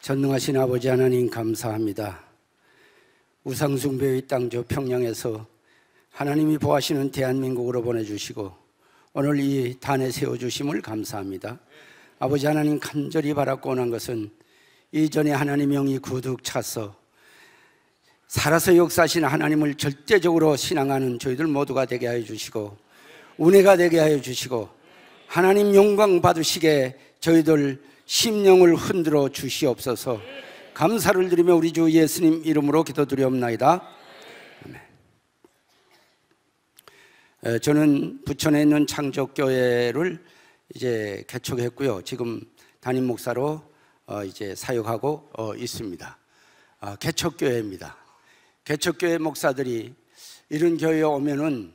전능하신 아버지 하나님 감사합니다. 우상숭배의 땅 저 평양에서 하나님이 보하시는 대한민국으로 보내주시고 오늘 이 단에 세워주심을 감사합니다. 아버지 하나님, 간절히 바라고 원한 것은 이전에 하나님 영이 구득 차서 살아서 역사하신 하나님을 절대적으로 신앙하는 저희들 모두가 되게 하여 주시고 은혜가 되게 하여 주시고 하나님 영광 받으시게 저희들 심령을 흔들어 주시옵소서. 감사를 드리며 우리 주 예수님 이름으로 기도드리옵나이다. 아멘. 저는 부천에 있는 창조교회를 이제 개척했고요. 지금 담임 목사로 이제 사역하고 있습니다. 개척교회입니다. 개척교회 목사들이 이런 교회에 오면은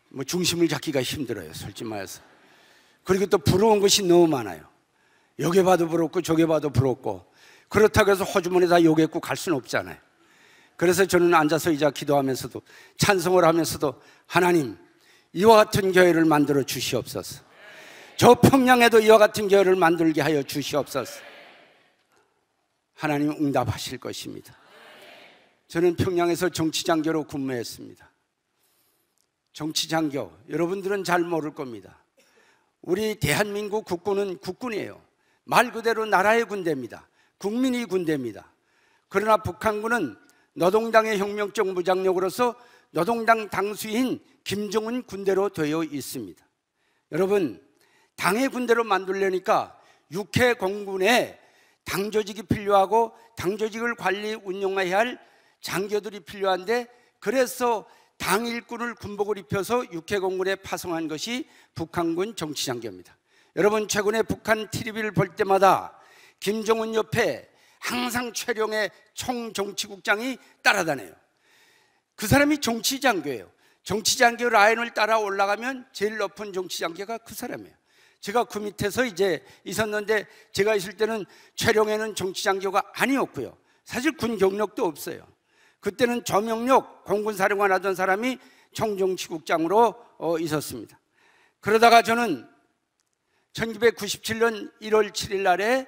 뭐 중심을 잡기가 힘들어요, 솔직히 말해서. 그리고 또 부러운 것이 너무 많아요. 여기 봐도 부럽고 저기 봐도 부럽고, 그렇다고 해서 호주머니 다 요겠고 갈 수는 없잖아요. 그래서 저는 앉아서 이제 기도하면서도 찬송을 하면서도 하나님, 이와 같은 교회를 만들어 주시옵소서. 저 평양에도 이와 같은 교회를 만들게 하여 주시옵소서. 하나님 응답하실 것입니다. 저는 평양에서 정치장교로 근무했습니다. 정치장교, 여러분들은 잘 모를 겁니다. 우리 대한민국 국군은 국군이에요. 말 그대로 나라의 군대입니다. 국민의 군대입니다. 그러나 북한군은 노동당의 혁명적 무장력으로서 노동당 당수인 김정은 군대로 되어 있습니다. 여러분, 당의 군대로 만들려니까 육해 공군에 당조직이 필요하고 당조직을 관리 운영해야 할 장교들이 필요한데, 그래서 당일군을 군복을 입혀서 육해공군에 파송한 것이 북한군 정치장교입니다. 여러분, 최근에 북한 TV를 볼 때마다 김정은 옆에 항상 최룡의 총정치국장이 따라다녀요. 그 사람이 정치장교예요. 정치장교 라인을 따라 올라가면 제일 높은 정치장교가 그 사람이에요. 제가 그 밑에서 이제 있었는데, 제가 있을 때는 최룡에는 정치장교가 아니었고요. 사실 군 경력도 없어요. 그때는 조명록 공군사령관 하던 사람이 총정치국장으로 있었습니다. 그러다가 저는 1997년 1월 7일 날에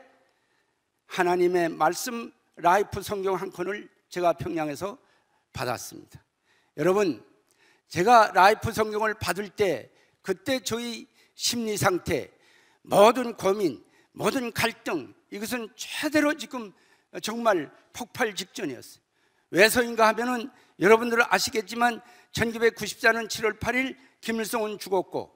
하나님의 말씀 라이프 성경 한 권을 제가 평양에서 받았습니다. 여러분, 제가 라이프 성경을 받을 때 그때 저희 심리 상태, 모든 고민, 모든 갈등, 이것은 최대로 지금 정말 폭발 직전이었어요. 왜서인가 하면은 여러분들은 아시겠지만 1994년 7월 8일 김일성은 죽었고,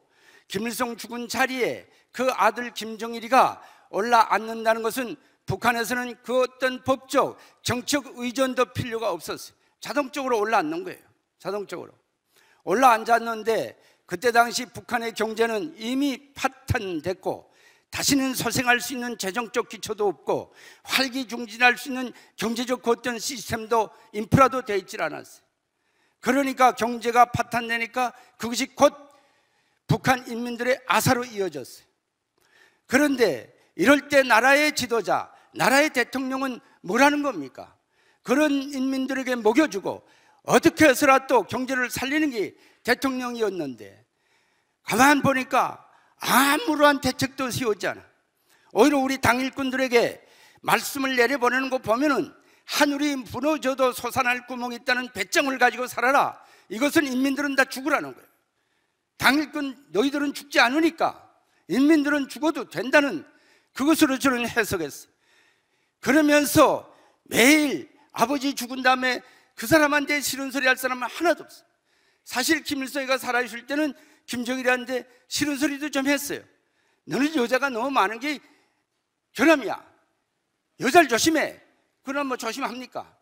김일성 죽은 자리에 그 아들 김정일이가 올라앉는다는 것은 북한에서는 그 어떤 법적, 정책 의존도 필요가 없었어요. 자동적으로 올라앉는 거예요. 자동적으로 올라앉았는데, 그때 당시 북한의 경제는 이미 파탄됐고 다시는 소생할 수 있는 재정적 기초도 없고 활기중진할 수 있는 경제적 어떤 시스템도 인프라도 되어 있질 않았어요. 그러니까 경제가 파탄되니까 그것이 곧 북한 인민들의 아사로 이어졌어요. 그런데 이럴 때 나라의 지도자, 나라의 대통령은 뭐라는 겁니까? 그런 인민들에게 먹여주고 어떻게 해서라도 경제를 살리는 게 대통령이었는데, 가만 보니까 아무런 대책도 세우지 않아. 오히려 우리 당일꾼들에게 말씀을 내려보내는 거 보면은 하늘이 무너져도 솟아날 구멍이 있다는 배짱을 가지고 살아라. 이것은 인민들은 다 죽으라는 거예요. 당일꾼 너희들은 죽지 않으니까 인민들은 죽어도 된다는 그것으로 저는 해석했어요. 그러면서 매일 아버지 죽은 다음에 그 사람한테 싫은 소리 할 사람은 하나도 없어요. 사실 김일성이가 살아있을 때는 김정일이한테 싫은 소리도 좀 했어요. 너는 여자가 너무 많은 게 결함이야. 여자를 조심해. 그럼 뭐 조심합니까?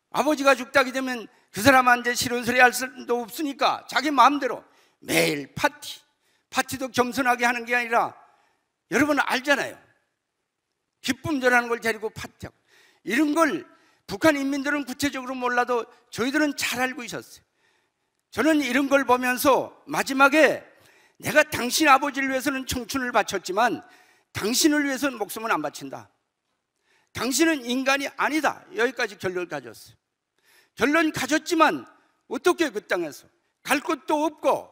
아버지가 죽다게 되면 그 사람한테 싫은 소리 할 수도 없으니까 자기 마음대로 매일 파티도 겸손하게 하는 게 아니라, 여러분 알잖아요. 기쁨 전하는 걸 데리고 파티하고, 이런 걸 북한 인민들은 구체적으로 몰라도 저희들은 잘 알고 있었어요. 저는 이런 걸 보면서 마지막에 내가 당신 아버지를 위해서는 청춘을 바쳤지만 당신을 위해서는 목숨은 안 바친다. 당신은 인간이 아니다. 여기까지 결론을 가졌어요. 결론 가졌지만 어떻게 그 땅에서 갈 곳도 없고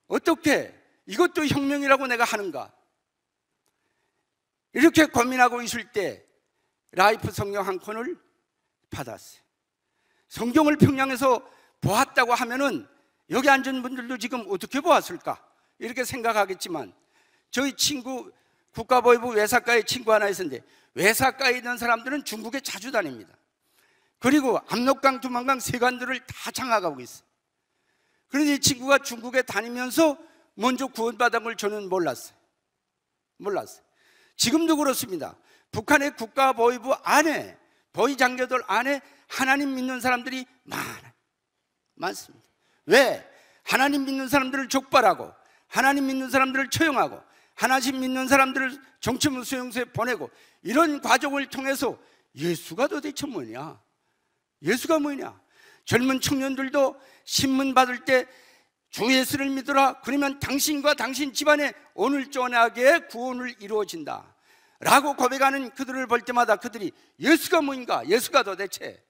어떻게 이것도 혁명이라고 내가 하는가? 이렇게 고민하고 있을 때 라이프 성경 한 권을 받았어요. 성경을 평양에서 보았다고 하면은 여기 앉은 분들도 지금 어떻게 보았을까 이렇게 생각하겠지만, 저희 친구 국가보위부 외사과에 친구 하나 있었는데, 외사과에 있는 사람들은 중국에 자주 다닙니다. 그리고 압록강, 두만강 세관들을 다 장악하고 있어요. 그런데 이 친구가 중국에 다니면서 먼저 구원받은 걸 저는 몰랐어요. 지금도 그렇습니다. 북한의 국가보위부 안에, 보위 장교들 안에 하나님 믿는 사람들이 많습니다. 왜? 하나님 믿는 사람들을 족발하고, 하나님 믿는 사람들을 처형하고, 하나님 믿는 사람들을 정치문 수용소에 보내고, 이런 과정을 통해서 예수가 도대체 뭐냐? 예수가 뭐냐? 젊은 청년들도 신문 받을 때 주 예수를 믿으라, 그러면 당신과 당신 집안에 오늘 전하게 구원을 이루어진다 라고 고백하는 그들을 볼 때마다 그들이 예수가 뭔가, 예수가 도대체.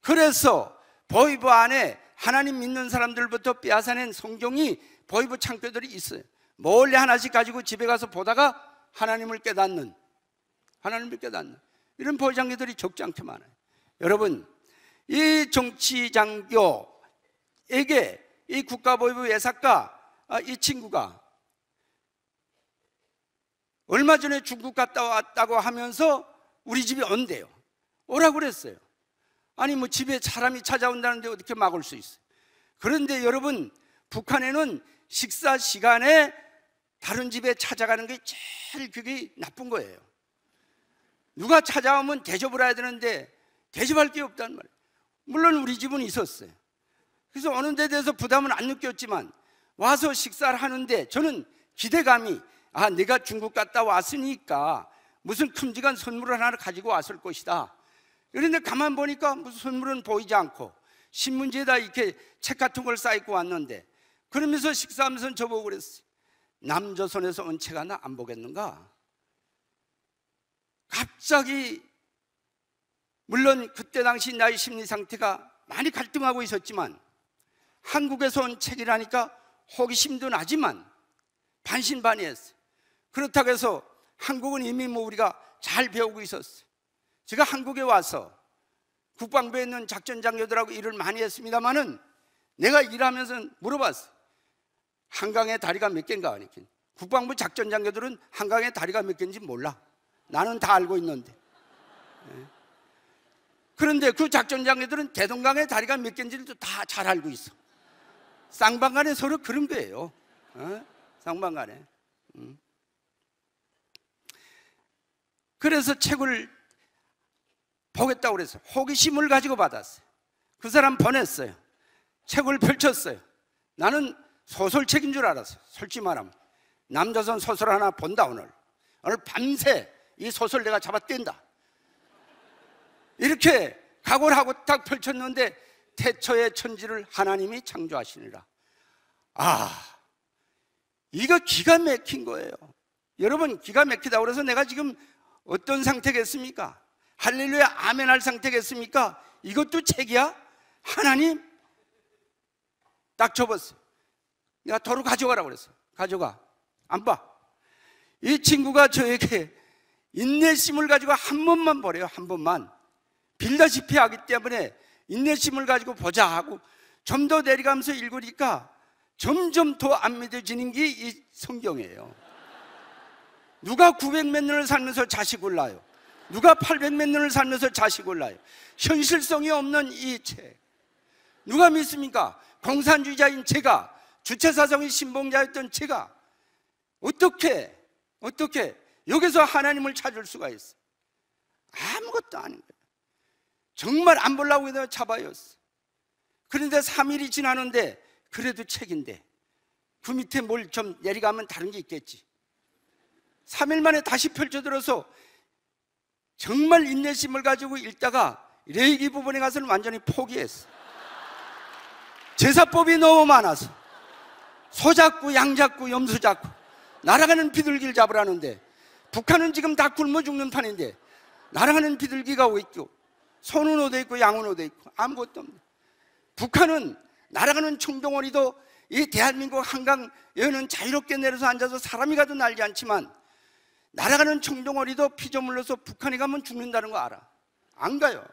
그래서 보위부 안에 하나님 믿는 사람들부터 빼앗아낸 성경이 보위부 창고들이 있어요. 몰래 하나씩 가지고 집에 가서 보다가 하나님을 깨닫는 이런 보위장교들이 적지 않게 많아요. 여러분, 이 정치장교에게 이 국가보위부 외사과 이 친구가 얼마 전에 중국 갔다 왔다고 하면서 우리 집에 온대요. 오라고 그랬어요. 아니 뭐 집에 사람이 찾아온다는데 어떻게 막을 수 있어요? 그런데 여러분, 북한에는 식사 시간에 다른 집에 찾아가는 게 제일 그게 나쁜 거예요. 누가 찾아오면 대접을 해야 되는데 대접할 게 없단 말이에요. 물론 우리 집은 있었어요. 그래서 오는 데 대해서 부담은 안 느꼈지만, 와서 식사를 하는데 저는 기대감이, 내가 중국 갔다 왔으니까 무슨 큼직한 선물을 하나 가지고 왔을 것이다. 그런데 가만 보니까 무슨 선물은 보이지 않고 신문지에다 이렇게 책 같은 걸 쌓고 왔는데, 그러면서 식사하면서 저보고 그랬어요. 남조선에서 온 책 하나 안 보겠는가? 갑자기, 물론 그때 당시 나의 심리 상태가 많이 갈등하고 있었지만, 한국에서 온 책이라니까 호기심도 나지만 반신반의했어요. 그렇다고 해서 한국은 이미 우리가 잘 배우고 있었어요. 제가 한국에 와서 국방부에 있는 작전장교들하고 일을 많이 했습니다마는, 내가 일하면서 물어봤어요. 한강에 다리가 몇 개인가? 국방부 작전장교들은 한강에 다리가 몇 개인지 몰라. 나는 다 알고 있는데. 그런데 그 작전장교들은 대동강에 다리가 몇 개인지를 다 잘 알고 있어. 쌍방간에 서로 그런 거예요. 쌍방간에. 그래서 책을 보겠다고 그랬어요. 호기심을 가지고 받았어요. 그 사람 보냈어요. 책을 펼쳤어요. 나는 소설책인 줄 알았어요. 솔직히 말하면 남조선 소설 하나 본다. 오늘 밤새 이 소설 내가 잡아뗀다. 이렇게 각오를 하고 딱 펼쳤는데, 태초의 천지를 하나님이 창조하시니라. 이거 기가 막힌 거예요. 여러분, 기가 막히다고 그래서 내가 지금 어떤 상태겠습니까? 할렐루야 아멘 할 상태겠습니까? 이것도 책이야? 하나님? 딱 접었어요. 내가 도로 가져가라고 그랬어. 가져가. 안 봐. 이 친구가 저에게 인내심을 가지고 한 번만 보래요. 한 번만. 빌다시피 하기 때문에 인내심을 가지고 보자 하고 좀 더 내려가면서 읽으니까 점점 더 안 믿어지는 게 이 성경이에요. 누가 900몇 년을 살면서 자식을 낳아요? 누가 800몇 년을 살면서 자식을 낳아요? 현실성이 없는 이 책 누가 믿습니까? 공산주의자인 제가, 주체사상의 신봉자였던 제가 어떻게 여기서 하나님을 찾을 수가 있어요? 아무것도 아닌 거예요. 정말 안 보려고 해도 잡아였어. 그런데 3일이 지나는데 그래도 책인데 그 밑에 뭘 좀 내려가면 다른 게 있겠지. 3일 만에 다시 펼쳐들어서 정말 인내심을 가지고 읽다가 레위기 부분에 가서는 완전히 포기했어. 제사법이 너무 많아서 소 잡고 양 잡고 염소 잡고 날아가는 비둘기를 잡으라는데, 북한은 지금 다 굶어 죽는 판인데 날아가는 비둘기가 왜 있고, 소는 어디 있고 양은 어디 있고 아무것도 없네. 북한은 날아가는 청동오리도 이 대한민국 한강 여는 자유롭게 내려서 앉아서 사람이 가도 날지 않지만, 날아가는 청동오리도 피조물로서 북한에 가면 죽는다는 거 알아? 안 가요.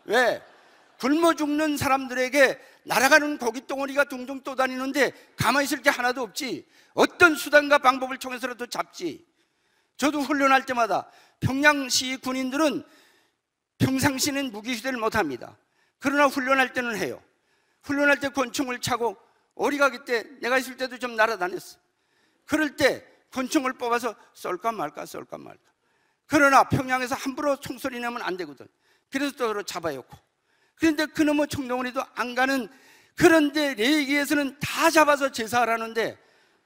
왜? 굶어 죽는 사람들에게 날아가는 고깃덩어리가 둥둥 떠다니는데 가만히 있을 게 하나도 없지. 어떤 수단과 방법을 통해서라도 잡지. 저도 훈련할 때마다 평양시 군인들은 평상시는 무기 휴대를 못합니다. 그러나 훈련할 때는 해요. 훈련할 때 권총을 차고 어리가 그때 내가 있을 때도 좀 날아다녔어. 그럴 때 권총을 뽑아서 쏠까 말까 쏠까 말까. 그러나 평양에서 함부로 총소리 내면 안 되거든. 그래서 또 잡아야 고. 그런데 그놈의 청동오리도 안 가는, 그런데 레이기에서는 다 잡아서 제사하라는데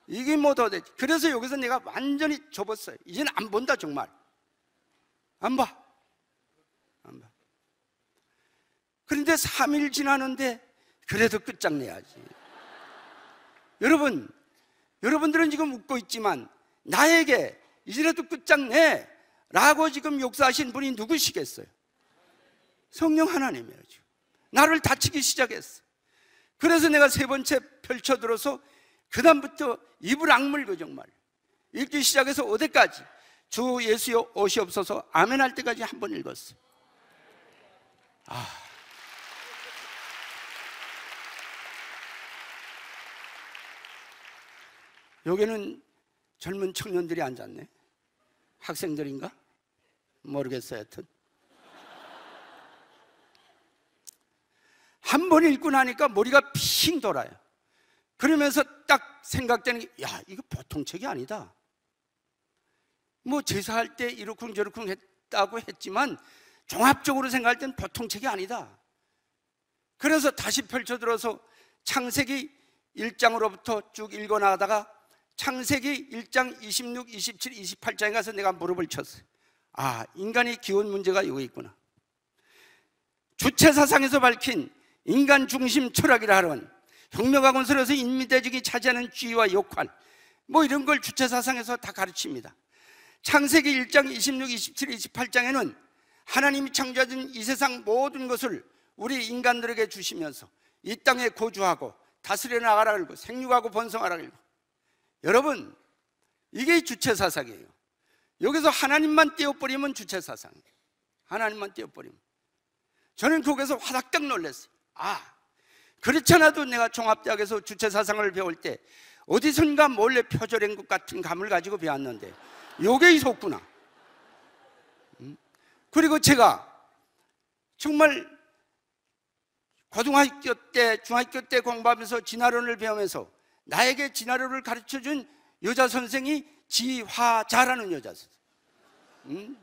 이게 뭐 더 되지. 그래서 여기서 내가 완전히 접었어요. 이제는 안 본다. 정말 안 봐. 안 봐. 그런데 3일 지나는데 그래도 끝장내야지. 여러분들은 지금 웃고 있지만 나에게 이제라도 끝장내 라고 지금 역사하신 분이 누구시겠어요? 성령 하나님이에요. 나를 다치기 시작했어. 그래서 내가 세 번째 펼쳐들어서 그 다음부터 입을 악물고 정말 읽기 시작해서 어디까지? 주 예수여 오시옵소서 아멘 할 때까지 한 번 읽었어. 여기는 젊은 청년들이 앉았네. 학생들인가? 모르겠어요. 하여튼 한 번 읽고 나니까 머리가 핑 돌아요. 그러면서 딱 생각되는 게, 야, 이거 보통 책이 아니다. 뭐 제사할 때 이러쿵 저러쿵 했다고 했지만 종합적으로 생각할 땐 보통 책이 아니다. 그래서 다시 펼쳐들어서 창세기 1장으로부터 쭉 읽어나가다가 창세기 1장 26, 27, 28장에 가서 내가 무릎을 쳤어요. 인간의 기원 문제가 여기 있구나. 주체사상에서 밝힌 인간 중심 철학이라 하는 혁명학원설에서 인민대적이 차지하는 지위와 역할, 뭐 이런 걸 주체사상에서 다 가르칩니다. 창세기 1장 26, 27, 28장에는 하나님이 창조하신 이 세상 모든 것을 우리 인간들에게 주시면서 이 땅에 거주하고 다스려 나가라 그러고 생육하고 번성하라 그러고. 여러분, 이게 주체사상이에요. 여기서 하나님만 떼어버리면 주체사상이에요. 하나님만 떼어버리면. 저는 거기서 화닥닥 놀랐어요. 그렇잖아도 내가 종합대학에서 주체사상을 배울 때 어디선가 몰래 표절한 것 같은 감을 가지고 배웠는데 요게 있었구나. 그리고 제가 정말 고등학교 때, 중학교 때 공부하면서 진화론을 배우면서 나에게 진화론을 가르쳐준 여자 선생이 지화자라는 여자 선생.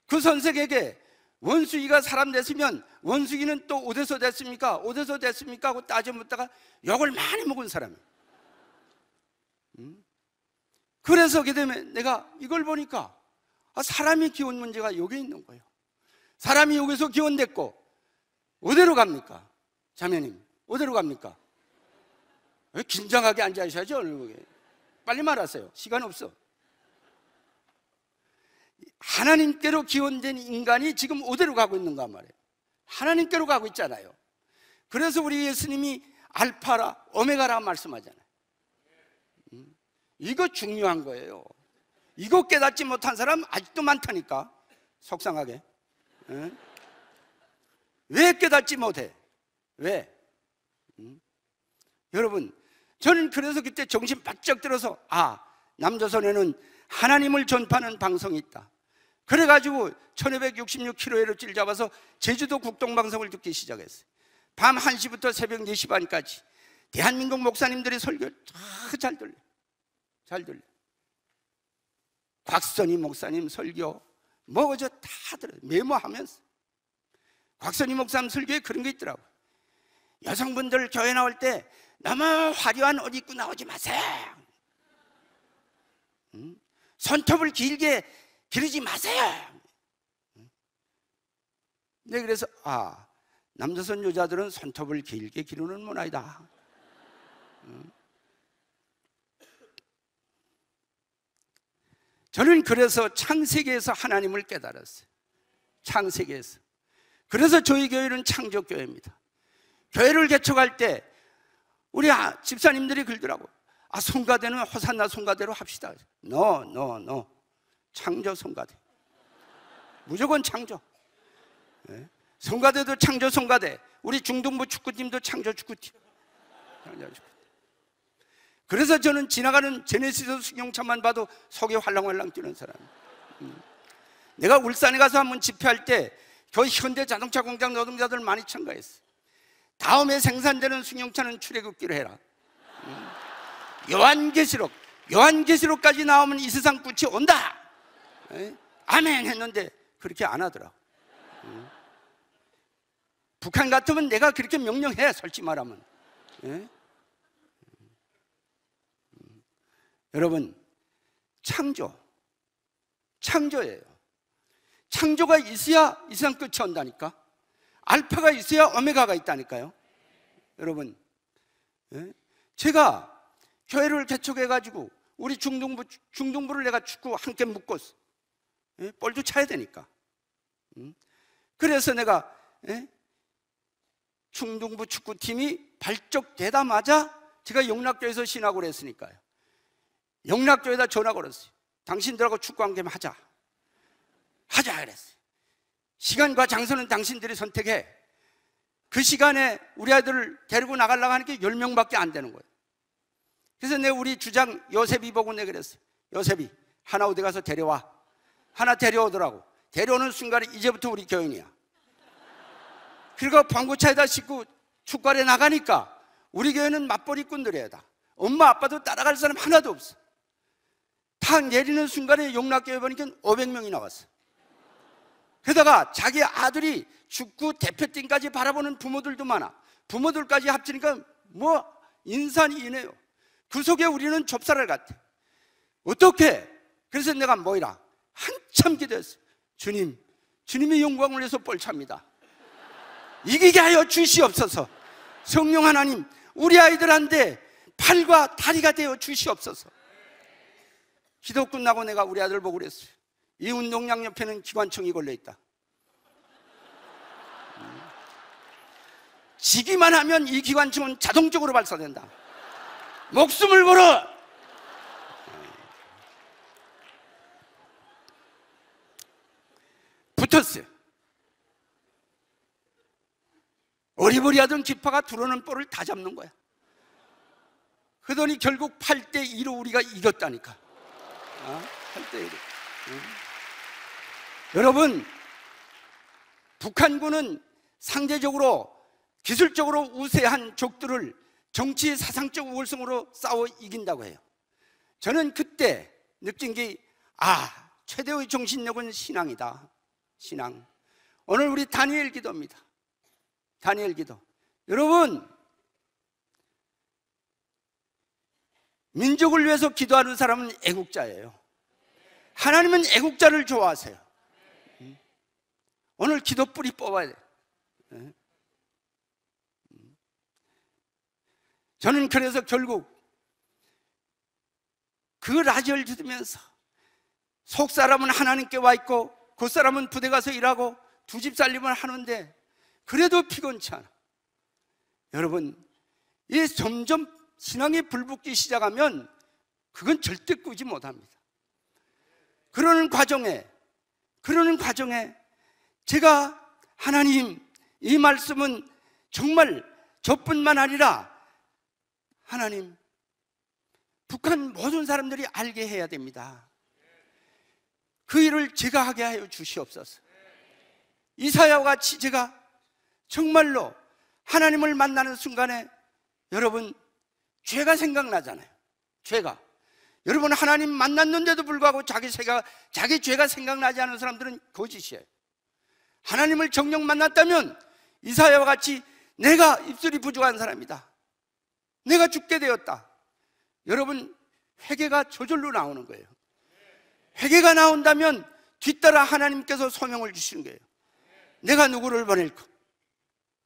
그 선생에게 원숭이가 사람 됐으면 원숭이는 또 어디서 됐습니까? 어디서 됐습니까? 하고 따져 묻다가 욕을 많이 먹은 사람이에요. 그래서 그 다음에 내가 이걸 보니까 사람이 기원 문제가 여기 있는 거예요. 사람이 여기서 기원됐고 어디로 갑니까? 자매님, 어디로 갑니까? 왜 긴장하게 앉아있어야죠? 빨리 말하세요. 시간 없어. 하나님께로 기원된 인간이 지금 어디로 가고 있는가 말이에요. 하나님께로 가고 있잖아요. 그래서 우리 예수님이 알파라 오메가라 말씀하잖아요. 이거 중요한 거예요. 이거 깨닫지 못한 사람 아직도 많다니까. 속상하게. 왜 깨닫지 못해? 왜? 여러분, 저는 그래서 그때 정신 바짝 들어서 남조선에는 하나님을 전파하는 방송이 있다. 그래가지고 1566km를 잡아서 제주도 국동방송을 듣기 시작했어요. 밤 1시부터 새벽 4시 반까지 대한민국 목사님들의 설교 잘 들려. 잘 들려. 곽선희 목사님 설교 뭐 어제 다 들어요. 메모하면서. 곽선희 목사님 설교에 그런 게 있더라고요. 여성분들 교회 나올 때 너무 화려한 옷 입고 나오지 마세요. 손톱을 길게 기르지 마세요. 네, 그래서 남조선 여자들은 손톱을 길게 기르는 문화이다. 저는 그래서 창세기에서 하나님을 깨달았어요. 창세기에서. 그래서 저희 교회는 창조교회입니다. 교회를 개척할 때 우리 집사님들이 그러더라고. 성가대는 호산나 성가대로 합시다. No. 창조 성가대. 무조건 창조. 성가대도 창조 성가대. 우리 중등부 축구팀도 창조 축구팀. 그래서 저는 지나가는 제네시스 승용차만 봐도 속이 활랑활랑 뛰는 사람이에요. 내가 울산에 가서 한번 집회할 때 그 현대 자동차 공장 노동자들 많이 참가했어. 다음에 생산되는 승용차는 출애굽기로 해라. 요한계시록까지 나오면 이 세상 끝이 온다. 아멘 했는데 그렇게 안 하더라. 북한 같으면 내가 그렇게 명령해, 솔직히 말하면. 여러분, 창조예요. 창조가 있어야 이 세상 끝이 온다니까. 알파가 있어야 오메가가 있다니까요. 여러분, 제가 교회를 개척해가지고 우리 중등부를 내가 축구 함께 묶었어. 볼도 차야 되니까. 그래서 내가 중등부 축구팀이 발족되자마자 제가 영락교에서 신학을 했으니까요. 영락교에다 전화 걸었어요. 당신들하고 축구 한 게임 하자 그랬어요. 시간과 장소는 당신들이 선택해. 그 시간에 우리 아이들을 데리고 나가려고 하니까 10명밖에 안 되는 거예요. 그래서 내가 우리 주장 요셉이 보고 내가 그랬어요. 요셉이 하나 어디 가서 데려와. 하나 데려오더라고. 데려오는 순간에 이제부터 우리 교인이야. 그리고 방구차에다 싣고 축구하러 나가니까 우리 교회는 맞벌이꾼들이다. 엄마 아빠도 따라갈 사람 하나도 없어. 탁 내리는 순간에 용락교회 보니까 500명이 나왔어. 게다가 자기 아들이 축구 대표팀까지 바라보는 부모들도 많아. 부모들까지 합치니까 뭐 인산이 이네요. 그 속에 우리는 좁쌀알 같아. 어떻게? 그래서 내가 뭐이라 한참 기도했어. 주님의 영광을 위해서 뻘찹니다. 이기게 하여 주시옵소서. 성령 하나님, 우리 아이들한테 팔과 다리가 되어 주시옵소서. 기도 끝나고 내가 우리 아들 보고 그랬어요. 이 운동장 옆에는 기관총이 걸려있다. 지기만 하면 이 기관총은 자동적으로 발사된다. 목숨을 걸어. 붙었어요. 어리버리하던 기파가 들어오는 볼을 다 잡는 거야. 그러더니 결국 8대2로 우리가 이겼다니까. 8대1. 여러분, 북한군은 상대적으로 기술적으로 우세한 적들을 정치 사상적 우월성으로 싸워 이긴다고 해요. 저는 그때 느낀 게 최대의 정신력은 신앙이다. 신앙. 오늘 우리 다니엘 기도입니다. 다니엘 기도. 여러분, 민족을 위해서 기도하는 사람은 애국자예요. 하나님은 애국자를 좋아하세요. 오늘 기도 뿌리 뽑아야 돼요. 저는 그래서 결국 그 라디오를 들으면서 속 사람은 하나님께 와 있고 그 사람은 부대 가서 일하고 두 집 살림을 하는데 그래도 피곤치 않아. 여러분, 이 점점 신앙이 불붙기 시작하면 그건 절대 꾸지 못합니다. 그러는 과정에 제가 하나님, 이 말씀은 정말 저뿐만 아니라 하나님, 북한 모든 사람들이 알게 해야 됩니다. 그 일을 제가 하게 하여 주시옵소서. 이사야와 같이 제가 정말로 하나님을 만나는 순간에 여러분, 죄가 생각나잖아요. 죄가. 여러분, 하나님 만났는데도 불구하고 자기 죄가 생각나지 않은 사람들은 거짓이에요. 하나님을 정녕 만났다면 이사야와 같이 내가 입술이 부족한 사람이다. 내가 죽게 되었다. 여러분, 회개가 저절로 나오는 거예요. 회개가 나온다면 뒤따라 하나님께서 소명을 주시는 거예요. 내가 누구를 보낼까?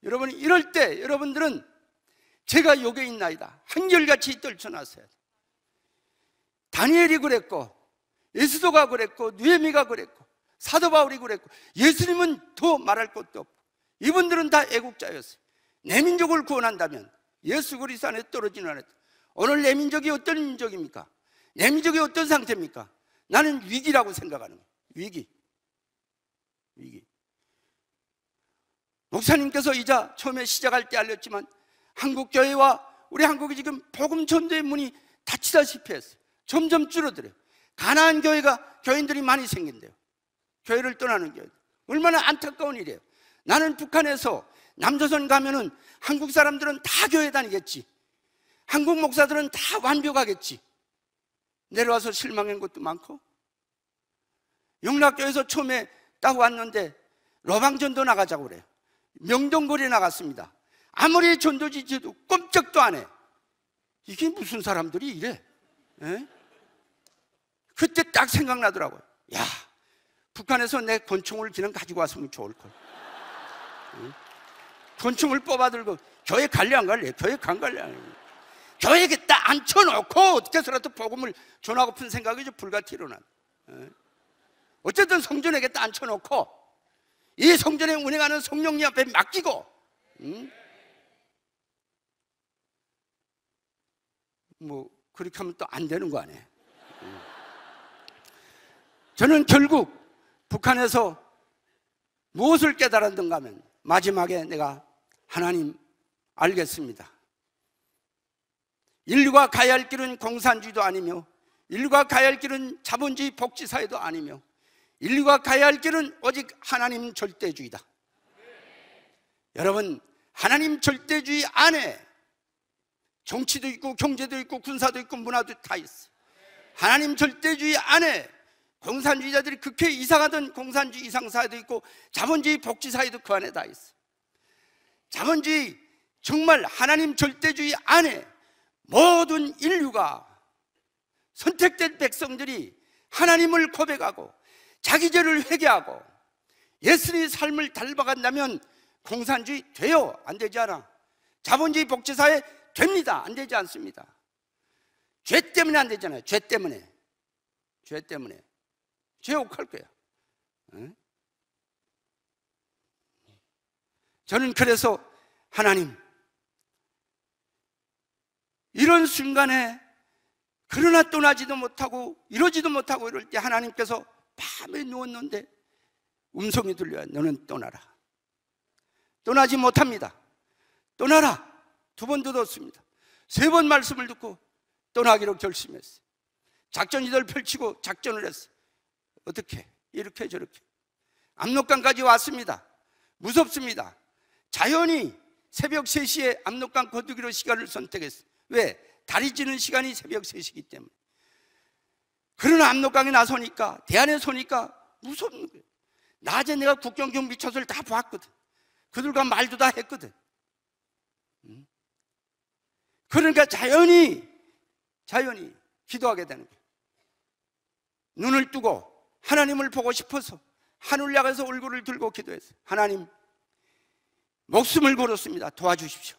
여러분, 이럴 때 여러분들은 제가 여기 있나이다 한결같이 떨쳐놨어야 돼. 다니엘이 그랬고, 예수도가 그랬고, 느헤미가 그랬고, 사도 바울이 그랬고, 예수님은 더 말할 것도 없고, 이분들은 다 애국자였어요. 내 민족을 구원한다면 예수 그리스도 안에 떨어지는 안에 오늘 내 민족이 어떤 민족입니까? 내 민족이 어떤 상태입니까? 나는 위기라고 생각하는 거예요. 위기. 목사님께서 이자 처음에 시작할 때 알렸지만 한국교회와 우리 한국이 지금 복음 전도의 문이 닫히다시피 했어요. 점점 줄어들어요. 가난한 교회가 교인들이 많이 생긴대요. 교회를 떠나는 교회. 얼마나 안타까운 일이에요. 나는 북한에서 남조선 가면은 한국 사람들은 다 교회 다니겠지. 한국 목사들은 다 완벽하겠지. 내려와서 실망한 것도 많고, 영락교에서 처음에 딱 왔는데 로방전도 나가자고 그래요. 명동거리에 나갔습니다. 아무리 전도지지도 꼼짝도 안 해. 이게 무슨 사람들이 이래? 에? 그때 딱 생각나더라고요. 야, 북한에서 내 권총을 그냥 가지고 왔으면 좋을걸. 권총을 뽑아들고 교회 갈래 안 갈래? 교회 안 갈래 안 갈래? 교회에 딱 앉혀놓고 어떻게 해서라도 복음을 전하고픈 생각이 불같이 일어난. 어쨌든 성전에 딱 앉혀놓고 이 성전에 운행하는 성령님 앞에 맡기고, 뭐 그렇게 하면 또 안 되는 거 아니에요. 저는 결국 북한에서 무엇을 깨달았던가 하면 마지막에 내가 하나님 알겠습니다. 인류가 가야 할 길은 공산주의도 아니며, 인류가 가야 할 길은 자본주의 복지사회도 아니며, 인류가 가야 할 길은 오직 하나님 절대주의다. 여러분, 하나님 절대주의 안에 정치도 있고 경제도 있고 군사도 있고 문화도 다 있어요. 하나님 절대주의 안에 공산주의자들이 극해 이상하던 공산주의 이상사회도 있고 자본주의 복지사회도 그 안에 다 있어요. 자본주의, 정말 하나님 절대주의 안에 모든 인류가, 선택된 백성들이 하나님을 고백하고 자기 죄를 회개하고 예수님의 삶을 닮아간다면 공산주의 돼요? 안 되지 않아? 자본주의 복지사회 됩니다? 안 되지 않습니다. 죄 때문에 안 되잖아요. 죄 때문에 죄옥할 거야. 저는 그래서 하나님, 이런 순간에 그러나 떠나지도 못하고 이러지도 못하고 이럴 때 하나님께서 밤에 누웠는데 음성이 들려요. 너는 떠나라. 떠나지 못합니다. 떠나라. 2번 듣었습니다. 3번 말씀을 듣고 떠나기로 결심했어요. 작전지도를 펼치고 작전을 했어요. 어떻게? 이렇게 저렇게. 압록강까지 왔습니다. 무섭습니다. 자연히 새벽 3시에 압록강 거두기로 시간을 선택했어요. 왜? 달이 지는 시간이 새벽 3시이기 때문에. 그러나 압록강에 나서니까, 대안에 서니까 무섭는 거예요. 낮에 내가 국경 경비 처소를 다 봤거든. 그들과 말도 다 했거든. 그러니까 자연히 기도하게 되는 거예요. 눈을 뜨고 하나님을 보고 싶어서 하늘 향해서 얼굴을 들고 기도했어요. 하나님, 목숨을 걸었습니다. 도와주십시오.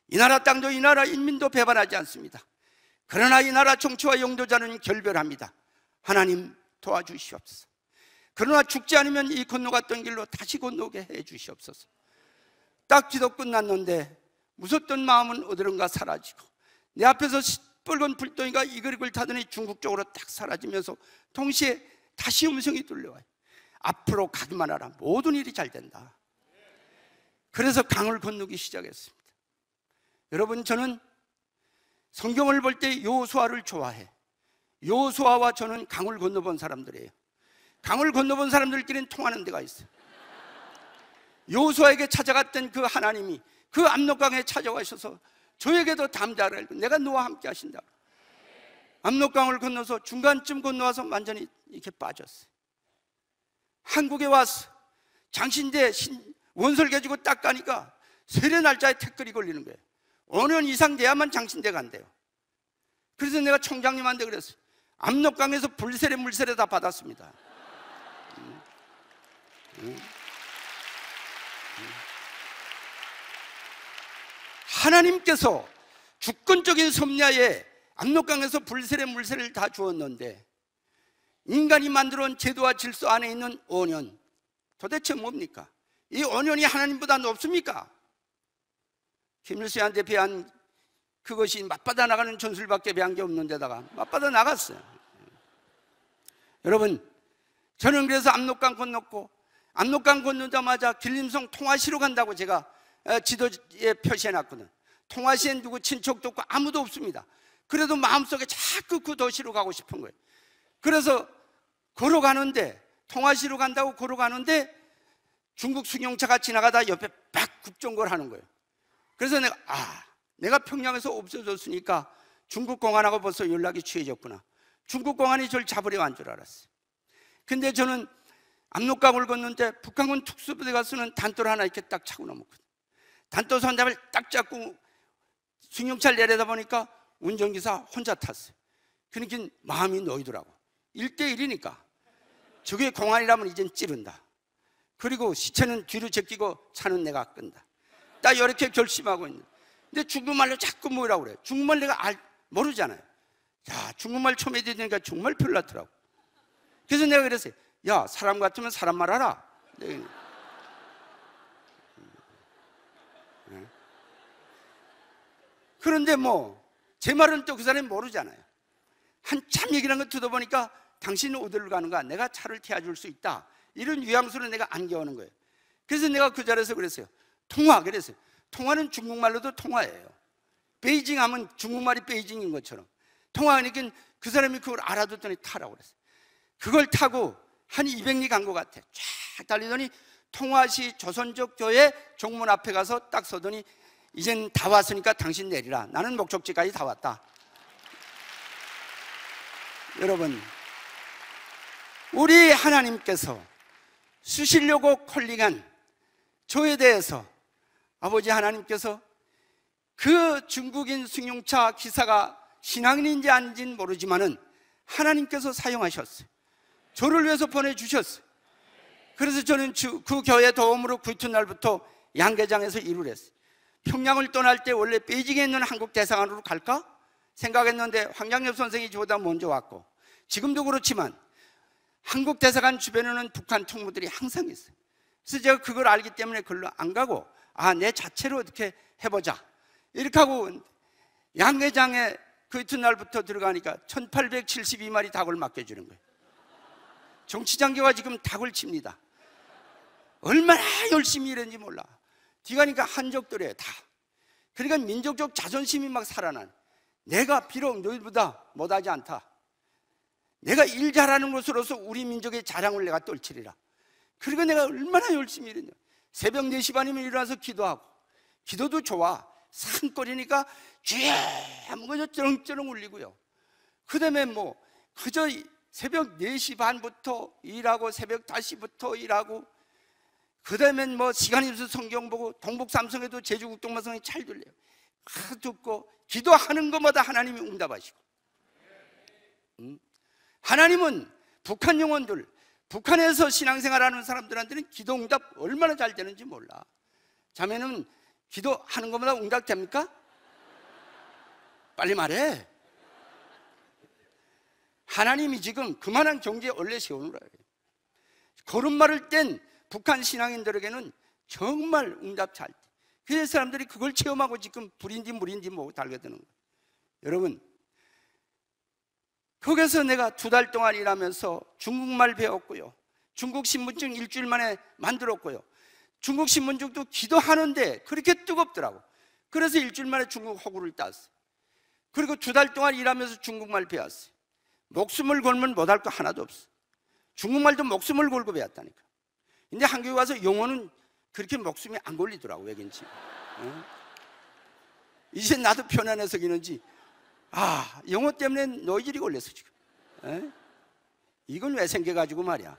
이 나라 땅도 이 나라 인민도 배반하지 않습니다. 그러나 이 나라 정치와 영도자는 결별합니다. 하나님 도와주시옵소서. 그러나 죽지 않으면 이 건너갔던 길로 다시 건너게 해 주시옵소서. 딱 기도 끝났는데 무섭던 마음은 어디론가 사라지고, 내 앞에서 빨간 불덩이가 이글이글 타더니 중국 쪽으로 딱 사라지면서 동시에 다시 음성이 들려와요. 앞으로 가기만 하라. 모든 일이 잘 된다. 그래서 강을 건너기 시작했습니다. 여러분, 저는 성경을 볼 때 여호수아를 좋아해. 여호수아와 저는 강을 건너본 사람들이에요. 강을 건너본 사람들끼리는 통하는 데가 있어요. 여호수아에게 찾아갔던 그 하나님이 그 압록강에 찾아와셔서 저에게도 담대하라. 내가 너와 함께 하신다. 압록강을 건너서 중간쯤 건너와서 완전히 이렇게 빠졌어요. 한국에 와서 장신대 원설 가지고 딱 가니까 세례 날짜에 태클이 걸리는 거예요. 5년 이상 돼야만 장신대 간대요. 그래서 내가 총장님한테 그랬어요. 압록강에서 불세례 물세례 다 받았습니다. 하나님께서 주권적인 섭리하에 압록강에서 불세례 물세례를 다 주었는데, 인간이 만들어온 제도와 질서 안에 있는 5년, 도대체 뭡니까? 이 5년이 하나님보다 높습니까? 김일수한테 배한 그것이 맞받아 나가는 전술밖에 배운 게 없는 데다가 맞받아 나갔어요. 여러분, 저는 그래서 압록강 건넜고, 압록강 건너자마자 길림성 통화시로 간다고 제가 지도에 표시해놨거든. 통화시엔 누구 친척도 없고 아무도 없습니다. 그래도 마음속에 자꾸 그 도시로 가고 싶은 거예요. 그래서 걸어가는데, 통화시로 간다고 걸어가는데 중국 승용차가 지나가다 옆에 빡 급정거를 하는 거예요. 그래서 내가 평양에서 없어졌으니까 중국 공안하고 벌써 연락이 취해졌구나. 중국 공안이 저를 잡으려 한 줄 알았어요. 근데 저는 압록강을 걷는데 북한군 특수부대가 쓰는 단도를 하나 이렇게 딱 차고 넘었거든. 단도 선잡을 딱 잡고 승용차를 내려다 보니까 운전기사 혼자 탔어요. 그러니까 마음이 놓이더라고. 1대1이니까 저게 공안이라면 이젠 찌른다. 그리고 시체는 뒤로 제끼고 차는 내가 끈다. 딱 이렇게 결심하고 있는. 근데 중국말로 자꾸 뭐라고 그래. 중국말 내가 모르잖아요. 야, 중국말 처음 해드리니까 정말 별났더라고. 그래서 내가 그랬어요. 야, 사람 같으면 사람 말하라. 그런데 뭐 제 말은 또 그 사람이 모르잖아요. 한참 얘기하는 거 듣어보니까 당신은 어디로 가는가? 내가 차를 태워줄 수 있다. 이런 뉘앙스로 내가 안겨오는 거예요. 그래서 내가 그 자리에서 그랬어요. 통화 그랬어요. 통화는 중국말로도 통화예요. 베이징 하면 중국말이 베이징인 것처럼 통화하니까 그 사람이 그걸 알아듣더니 타라고 그랬어요. 그걸 타고 한 200리 간 것 같아. 쫙 달리더니 통화시 조선족 교회 정문 앞에 가서 딱 서더니 이젠 다 왔으니까 당신 내리라. 나는 목적지까지 다 왔다. 여러분, 우리 하나님께서 쓰시려고 콜링한 저에 대해서 아버지 하나님께서 그 중국인 승용차 기사가 신앙인인지 아닌지는 모르지만은 하나님께서 사용하셨어요. 저를 위해서 보내주셨어요. 그래서 저는 그 교회 도움으로 그 이튿날부터 양계장에서 일을 했어요. 평양을 떠날 때 원래 베이징에 있는 한국 대사관으로 갈까 생각했는데 황장엽 선생이 저보다 먼저 왔고, 지금도 그렇지만 한국 대사관 주변에는 북한 특무들이 항상 있어요. 그래서 제가 그걸 알기 때문에 글로 안 가고 내 자체로 어떻게 해보자 이렇게 하고 양계장에 그 이튿날부터 들어가니까 1872마리 닭을 맡겨주는 거예요. 정치장교가 지금 닭을 칩니다. 얼마나 열심히 일했는지 몰라. 뒤가니까 한족들이에요 다. 그러니까 민족적 자존심이 막 살아난, 내가 비록 너희보다 못하지 않다, 내가 일 잘하는 것으로서 우리 민족의 자랑을 내가 떨치리라. 그리고 내가 얼마나 열심히 일했냐. 새벽 4시 반이면 일어나서 기도하고, 기도도 좋아. 산골이니까 쥐 아무거나 쩌렁쩌렁 울리고요. 그 다음에 뭐 그저 새벽 4시 반부터 일하고 새벽 5시부터 일하고, 그 다음엔 뭐 시간이 없어서 성경 보고, 동북삼성에도 제주국동방송이 잘 들려요. 듣고 기도하는 것마다 하나님이 응답하시고, 하나님은 북한 영혼들, 북한에서 신앙생활하는 사람들한테는 기도 응답 얼마나 잘 되는지 몰라. 자매는 기도하는 것마다 응답됩니까? 빨리 말해. 하나님이 지금 그만한 경제에 원래 세우느라 걸음마를 뗀 북한 신앙인들에게는 정말 응답 잘 돼. 그래서 사람들이 그걸 체험하고 지금 불인지 물인지 뭐 달겨드는 거예요. 여러분, 거기서 내가 2달 동안 일하면서 중국말 배웠고요, 중국 신분증 일주일 만에 만들었고요, 중국 신분증도 기도하는데 그렇게 뜨겁더라고. 그래서 일주일 만에 중국 호구를 땄어요. 그리고 2달 동안 일하면서 중국말 배웠어요. 목숨을 걸면 못할 거 하나도 없어. 중국말도 목숨을 걸고 배웠다니까. 근데 한국에 와서 영어는 그렇게 목숨이 안 걸리더라고, 왜긴지. 이제 나도 편안해서 그런지 영어 때문에 노이질이 걸렸어 지금. 이건 왜 생겨가지고 말이야.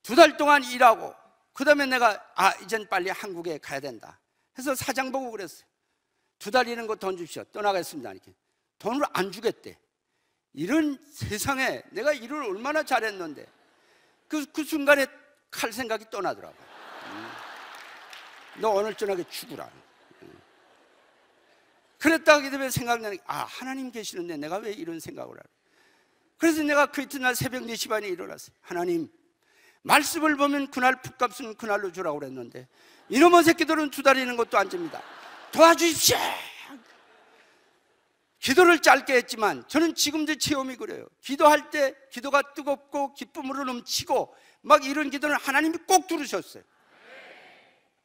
2달 동안 일하고, 그 다음에 내가 이젠 빨리 한국에 가야 된다 해서 사장 보고 그랬어요. 2달 일한 거 돈 주십시오, 떠나겠습니다. 이렇게 돈을 안 주겠대. 이런 세상에 내가 일을 얼마나 잘했는데 그 순간에 칼 생각이 떠나더라고. 너 오늘 저녁에 죽으라. 그랬다 하게 되면 생각나는 게, 하나님 계시는데 내가 왜 이런 생각을 하나. 그래서 내가 그 이튿날 새벽 4시 반에 일어났어요. 하나님, 말씀을 보면 그날 풋값은 그날로 주라고 그랬는데 이놈의 새끼들은 2달 있는 것도 안 줍니다. 도와주십시오. 기도를 짧게 했지만 저는 지금도 체험이 그래요. 기도할 때 기도가 뜨겁고 기쁨으로 넘치고 막 이런 기도는 하나님이 꼭 들으셨어요.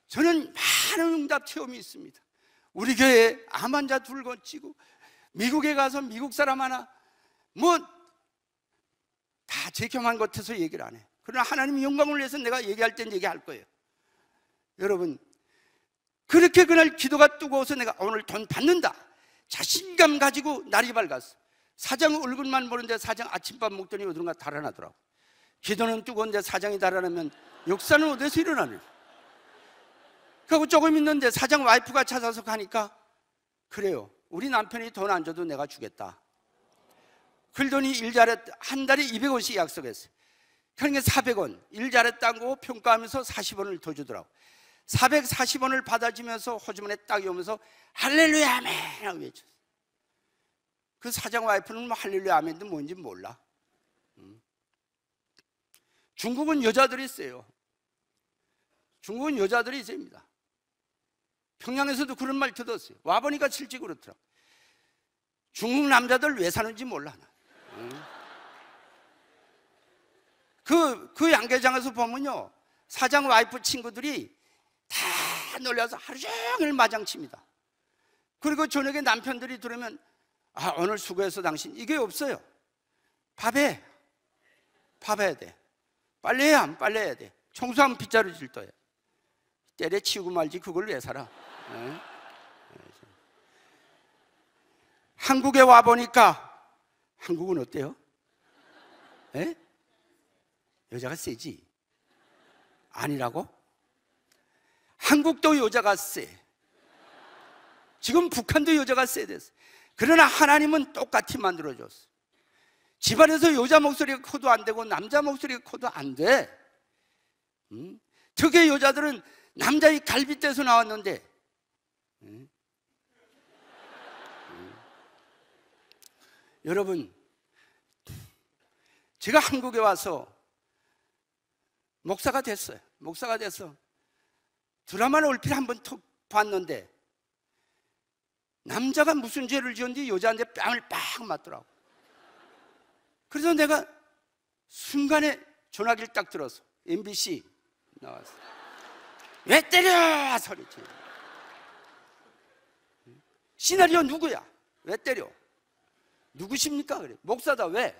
저는 많은 응답 체험이 있습니다. 우리 교회에 암 환자 2 고치고 미국에 가서 미국 사람 하나 뭐 다 제 겸한 것 같아서 얘기를 안 해. 그러나 하나님의 영광을 위해서 내가 얘기할 땐 얘기할 거예요. 여러분, 그렇게 그날 기도가 뜨거워서 내가 오늘 돈 받는다 자신감 가지고 날이 밝았어. 사장 얼굴만 보는데 사장 아침밥 먹더니 어디론가 달아나더라고. 기도는 뜨거운데 사장이 달아나면 역사는 어디서 일어나는. 그리고 조금 있는데 사장 와이프가 찾아서 가니까 그래요, 우리 남편이 돈 안 줘도 내가 주겠다. 그러더니 일 잘했다. 한 달에 200원씩 약속했어요. 그러니까 400원 일 잘했다고 평가하면서 40원을 더 주더라고. 440원을 받아주면서 호주머니에 딱 오면서 할렐루야 아멘 하고 외쳤어요. 그 사장 와이프는 뭐 할렐루야 아멘도 뭔지 몰라. 중국은 여자들이 세요. 중국은 여자들이 셉니다. 평양에서도 그런 말 들었어요. 와보니까 실제 그렇더라고. 중국 남자들 왜 사는지 몰라. 그 양계장에서 보면요, 사장 와이프 친구들이 다 놀려서 하루 종일 마장칩니다. 그리고 저녁에 남편들이 들으면 아, 오늘 수고해서 당신. 이게 없어요. 밥해. 밥해야 돼. 빨래해야 안 빨래해야 돼. 청소하면 빗자루 질떠야. 때려치우고 말지 그걸 왜 살아. 네? 한국에 와보니까 한국은 어때요? 네? 여자가 세지? 아니라고? 한국도 여자가 세. 지금 북한도 여자가 세댔어. 그러나 하나님은 똑같이 만들어줬어. 집안에서 여자 목소리가 커도 안 되고 남자 목소리가 커도 안 돼. 특히 여자들은 남자의 갈빗대에서 나왔는데 여러분, 제가 한국에 와서 목사가 됐어요. 목사가 돼서 드라마를 얼핏 한번 톡 봤는데 남자가 무슨 죄를 지었는지 여자한테 뺨을 빡 맞더라고. 그래서 내가 순간에 전화기를 딱 들어서 MBC 나왔어. 왜 때려! 소리치. 시나리오 누구야? 왜 때려? 누구십니까? 그래. 목사다. 왜?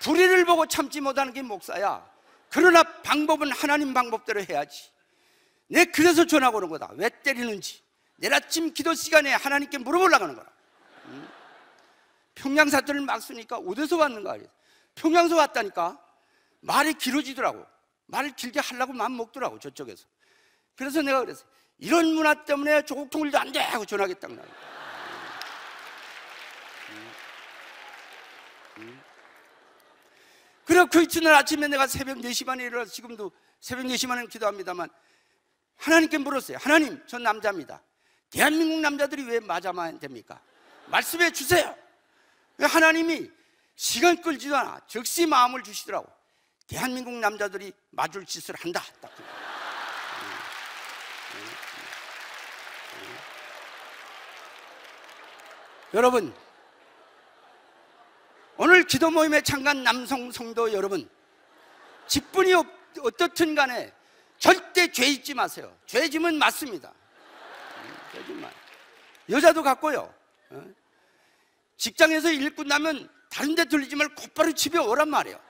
불의를 보고 참지 못하는 게 목사야. 그러나 방법은 하나님 방법대로 해야지. 내 그래서 전화 오는 거다. 왜 때리는지 내일 아침 기도 시간에 하나님께 물어보려고 하는 거라. 평양 사투리를 막 쓰니까 어디서 왔는가 그래서 평양서 왔다니까. 말이 길어지더라고. 말을 길게 하려고 마음 먹더라고 저쪽에서. 그래서 내가 그랬어. 이런 문화 때문에 조국 통일도 안 돼 하고 전화기 딱 나와. 그리고 그 이튿날 아침에 내가 새벽 4시 반에 일어나서 지금도 새벽 4시 반에 기도합니다만 하나님께 물었어요. 하나님, 전 남자입니다. 대한민국 남자들이 왜 맞아만 됩니까? 말씀해 주세요. 하나님이 시간 끌지도 않아 즉시 마음을 주시더라고. 대한민국 남자들이 맞을 짓을 한다. 딱. 여러분, 오늘 기도 모임에 참가한 남성 성도 여러분, 직분이 어떻든 간에 절대 죄 짓지 마세요. 죄 지면 맞습니다. 죄 지면 여자도 같고요. 직장에서 일 끝나면 다른 데 들리지 말고 곧바로 집에 오란 말이에요.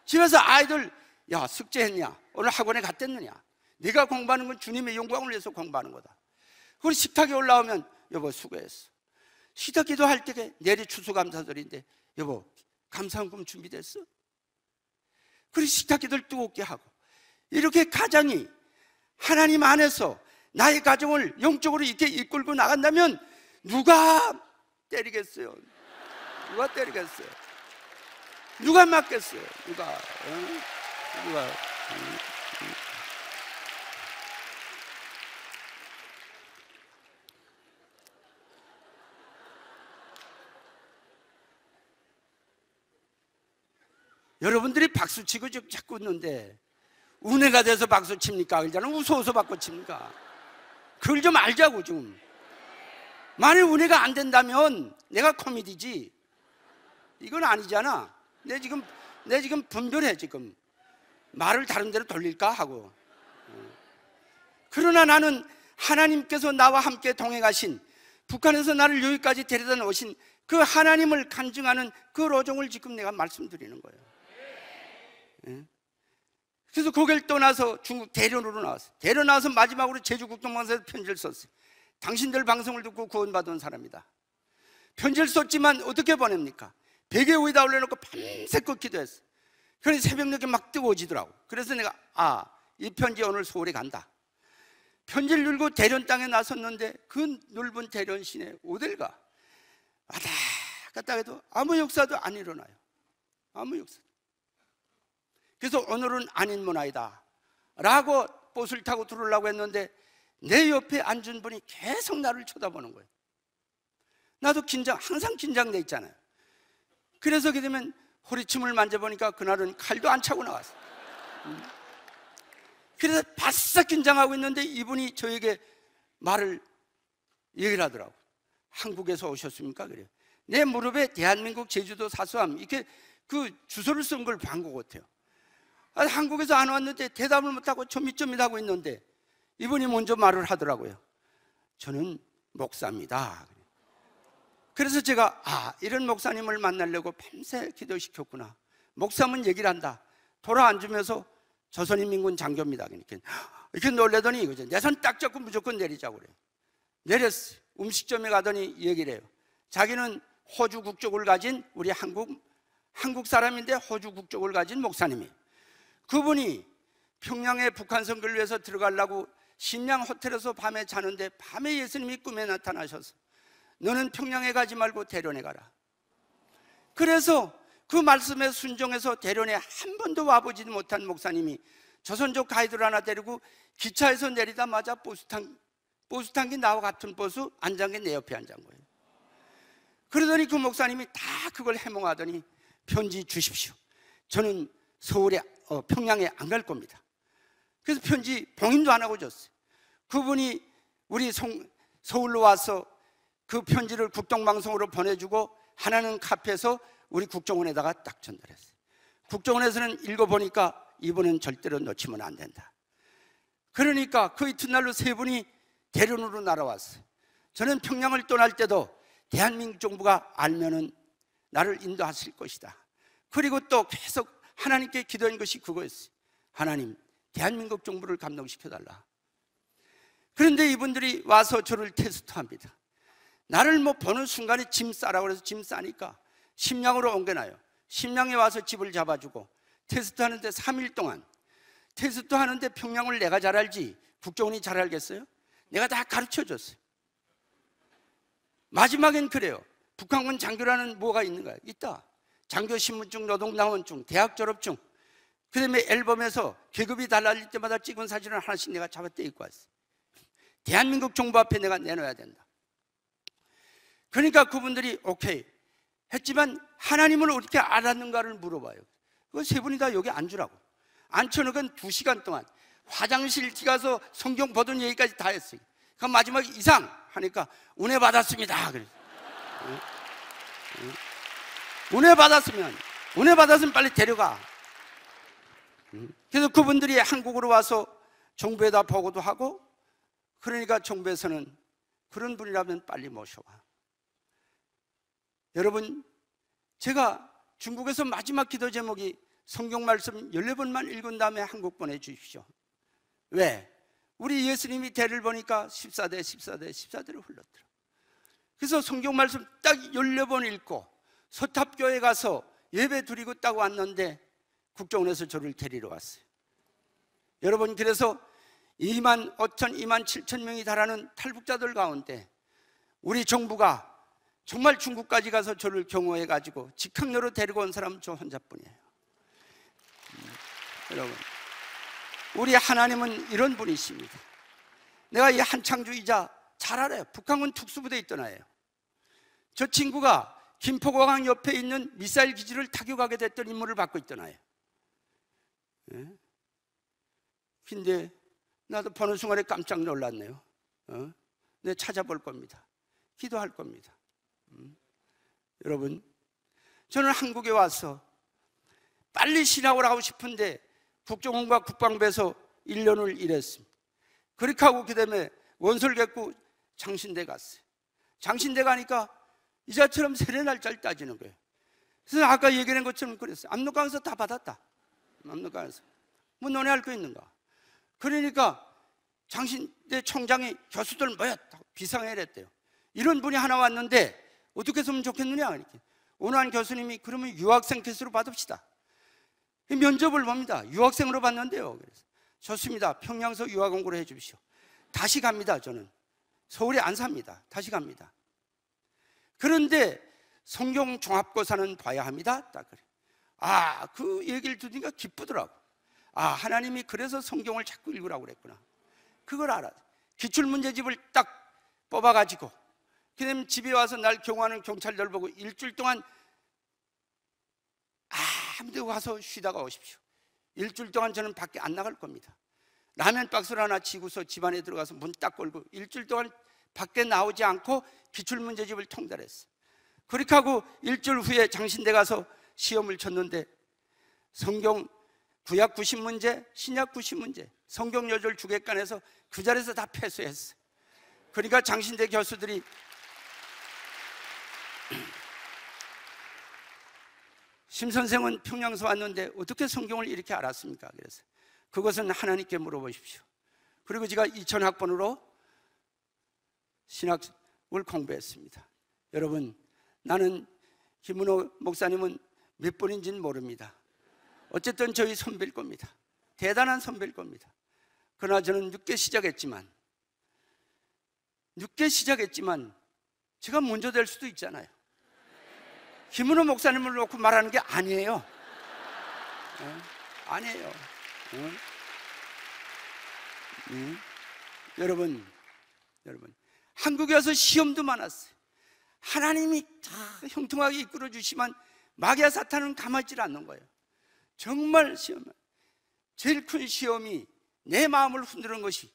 집에서 아이들, 야, 숙제했냐? 오늘 학원에 갔댔느냐? 네가 공부하는 건 주님의 영광을 위해서 공부하는 거다. 그리고 식탁에 올라오면 여보 수고했어. 식탁 기도할 때 내리 추수감사절인데 여보 감사헌금 준비됐어? 그리고 식탁 기도를 뜨겁게 하고 이렇게 가정이 하나님 안에서 나의 가정을 영적으로 이렇게 이끌고 나간다면 누가 때리겠어요? 누가 때리겠어요? 누가 맞겠어요? 누가? 누가? 여러분들이 박수 치고 자꾸 웃는데 은혜가 돼서 박수 칩니까? 그러잖아요. 웃어서 박수 칩니까? 그걸 좀 알자고 좀. 만일 은혜가 안 된다면 내가 코미디지. 이건 아니잖아. 내 지금 분별해 지금. 말을 다른 데로 돌릴까 하고. 그러나 나는 하나님께서 나와 함께 동행하신, 북한에서 나를 여기까지 데려다 놓으신 그 하나님을 간증하는 그 로종을 지금 내가 말씀드리는 거예요. 그래서 거길 떠나서 중국 대련으로 나왔어요. 대련 나와서 마지막으로 제주 국동방송에서 편지를 썼어요. 당신들 방송을 듣고 구원받은 사람이다. 편지를 썼지만 어떻게 보냅니까? 베개 위에다 올려놓고 밤새껏 기도했어요. 그러니 새벽녘에 막 뜨거워지더라고. 그래서 내가 이 편지 오늘 서울에 간다. 편지를 들고 대련 땅에 나섰는데 그 넓은 대련 시내 어딜 가? 왔다 갔다 해도 아무 역사도 안 일어나요. 아무 역사도. 그래서 오늘은 안인문화이다 라고 버스를 타고 들어오려고 했는데 내 옆에 앉은 분이 계속 나를 쳐다보는 거예요. 나도 항상 긴장돼 있잖아요. 그래서 그렇게 되면 허리춤을 만져보니까 그날은 칼도 안 차고 나왔어요. 그래서 바싹 긴장하고 있는데 이분이 저에게 얘기를 하더라고요. 한국에서 오셨습니까? 그래요. 내 무릎에 대한민국 제주도 사수함 이렇게 그 주소를 쓴 걸 본 것 같아요. 한국에서 안 왔는데 대답을 못하고 조밋조밋하고 있는데 이분이 먼저 말을 하더라고요. 저는 목사입니다. 그래서 제가 이런 목사님을 만나려고 밤새 기도시켰구나. 목사면 얘기를 한다. 돌아앉으면서 조선인민군 장교입니다. 이렇게 놀래더니 내 손 딱 잡고 무조건 내리자고 그래요. 내렸어요. 음식점에 가더니 얘기를 해요. 자기는 호주 국적을 가진 우리 한국 사람인데 호주 국적을 가진 목사님이, 그분이 평양에 북한 선교를 위해서 들어가려고 신양 호텔에서 밤에 자는데 밤에 예수님이 꿈에 나타나셔서 너는 평양에 가지 말고 대련에 가라. 그래서 그 말씀에 순종해서 대련에 한 번도 와보지 못한 목사님이 조선족 가이드를 하나 데리고 기차에서 내리자마자 버스 탄 게 나와 같은 버스 앉은 게 내 옆에 앉은 거예요. 그러더니 그 목사님이 다 그걸 해몽하더니 편지 주십시오. 저는 서울에 평양에 안 갈 겁니다. 그래서 편지 봉인도 안 하고 줬어요. 그분이 우리 서울로 와서 그 편지를 국동방송으로 보내주고 하나는 카페에서 우리 국정원에다가 딱 전달했어요. 국정원에서는 읽어보니까 이번엔 절대로 놓치면 안 된다. 그러니까 그 이튿날로 세 분이 대련으로 날아왔어요. 저는 평양을 떠날 때도 대한민국 정부가 알면은 나를 인도하실 것이다. 그리고 또 계속 하나님께 기도한 것이 그거였어요. 하나님, 대한민국 정부를 감동시켜달라. 그런데 이분들이 와서 저를 테스트합니다. 나를 보는 순간에 짐 싸라고 해서 짐 싸니까 심양으로 옮겨놔요. 심양에 와서 집을 잡아주고 테스트하는데 3일 동안 테스트하는데 평양을 내가 잘 알지 국정원이 잘 알겠어요? 내가 다 가르쳐줬어요. 마지막엔 그래요. 북한군 장교라는 뭐가 있는가? 있다. 장교 신분증, 노동당원증, 대학 졸업증, 그 다음에 앨범에서 계급이 달라질 때마다 찍은 사진을 하나씩 내가 잡아 떼입고 왔어요. 대한민국 정부 앞에 내가 내놓아야 된다. 그러니까 그분들이 오케이 했지만 하나님을 어떻게 알았는가를 물어봐요. 그 세 분이 다 여기 앉으라고. 앉혀놓은 2시간 동안 화장실 가서 성경 보던 얘기까지 다 했어요. 그 마지막에 이상 하니까 은혜 받았습니다. 그래서 은혜 받았으면 빨리 데려가. 그래서 그분들이 한국으로 와서 정부에다 보고도 하고, 그러니까 정부에서는 그런 분이라면 빨리 모셔와. 여러분, 제가 중국에서 마지막 기도 제목이 성경 말씀 14번만 읽은 다음에 한국 보내주십시오. 왜? 우리 예수님이 대를 보니까 14대로 흘렀더라. 그래서 성경 말씀 딱 14번 읽고 서탑교회 가서 예배 드리고 딱 왔는데 국정원에서 저를 데리러 왔어요. 여러분, 그래서 2만 5천, 2만 7천 명이 달하는 탈북자들 가운데 우리 정부가 정말 중국까지 가서 저를 경호해가지고 직항로로 데리고 온 사람은 저 혼자뿐이에요. 여러분, 우리 하나님은 이런 분이십니다. 내가 이 한창주의자 잘 알아요. 북한군 특수부대에 있던 애예요. 저 친구가 김포공항 옆에 있는 미사일 기지를 타격하게 됐던 임무를 받고 있더나요. 예? 근데 나도 보는 순간에 깜짝 놀랐네요. 내 찾아볼 겁니다. 기도할 겁니다. 여러분, 저는 한국에 와서 빨리 신학을 하고 싶은데 국정원과 국방부에서 1년을 일했습니다. 그렇게 하고 그 다음에 원설계구 장신대 갔어요. 장신대 가니까 이자처럼 세례 날짜를 따지는 거예요. 그래서 아까 얘기한 것처럼 그랬어요. 압록강에서 다 받았다. 압록강에서 뭐 너네 할 거 있는가? 그러니까 장신대 총장이 교수들 모였다 비상회를 했대요. 이런 분이 하나 왔는데 어떻게 했으면 좋겠느냐 이렇게. 어느 한 교수님이 그러면 유학생 캐스로 받읍시다. 면접을 봅니다. 유학생으로 받는데요. 그래서 좋습니다. 평양서 유학 공부를 해 주십시오. 다시 갑니다. 저는 서울에 안 삽니다. 다시 갑니다. 그런데 성경 종합고사는 봐야 합니다. 딱 그래. 그 얘기를 들으니까 기쁘더라고. 하나님이 그래서 성경을 자꾸 읽으라고 그랬구나. 그걸 알아. 기출문제집을 딱 뽑아가지고 그다음에 집에 와서 날 경호하는 경찰들 보고 일주일 동안 아무데 가서 쉬다가 오십시오. 일주일 동안 저는 밖에 안 나갈 겁니다. 라면 박스를 하나 지고서 집안에 들어가서 문 딱 걸고 일주일 동안 밖에 나오지 않고 기출문제집을 통달했어요. 그렇게 하고 일주일 후에 장신대 가서 시험을 쳤는데 성경 구약 90문제, 신약 90문제, 성경 요절 주객관에서 그 자리에서 다 패소했어요. 그러니까 장신대 교수들이 심 선생은 평양서 왔는데 어떻게 성경을 이렇게 알았습니까? 그래서 그것은 하나님께 물어보십시오. 그리고 제가 2000학번으로 신학을 공부했습니다. 여러분, 나는 김문호 목사님은 몇 번인지는 모릅니다. 어쨌든 저희 선배일 겁니다. 대단한 선배일 겁니다. 그러나 저는 늦게 시작했지만 제가 먼저 될 수도 있잖아요. 김문호 목사님을 놓고 말하는 게 아니에요. 아니에요. 여러분, 한국에 와서 시험도 많았어요. 하나님이 다 형통하게 이끌어 주시면 마귀와 사탄은 가만있질 않는 거예요. 정말 제일 큰 시험이 내 마음을 흔드는 것이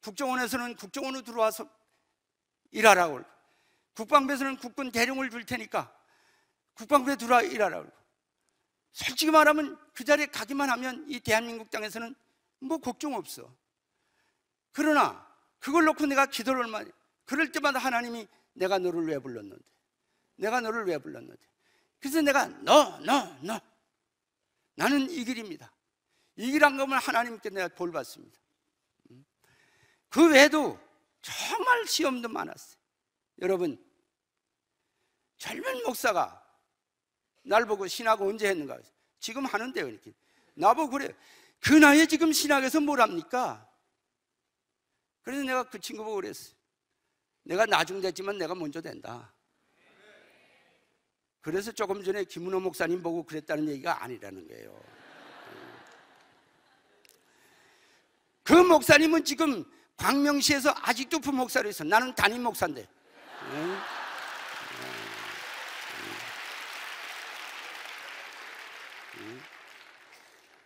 국정원에서는 국정원으로 들어와서 일하라고 그러고 국방부에서는 국군 대령을 줄 테니까 국방부에 들어와 일하라고 그러고 솔직히 말하면 그 자리에 가기만 하면 이 대한민국 땅에서는 뭐 걱정 없어. 그러나 그걸 놓고 내가 기도를 얼마나 그럴 때마다 하나님이 내가 너를 왜 불렀는데 그래서 내가 너 나는 이 길입니다. 이 길 안 가면 하나님께 내가 돌봤습니다. 그 외에도 정말 시험도 많았어요. 여러분, 젊은 목사가 날 보고 신학 언제 했는가? 지금 하는데요. 이렇게 나보고 그래. 그 나이에 지금 신학에서 뭘 합니까? 그래서 내가 그 친구 보고 그랬어요. 내가 나중 됐지만 내가 먼저 된다. 그래서 조금 전에 김문호 목사님 보고 그랬다는 얘기가 아니라는 거예요. 그 목사님은 지금 광명시에서 아직도 부목사로 있어. 나는 담임 목사인데.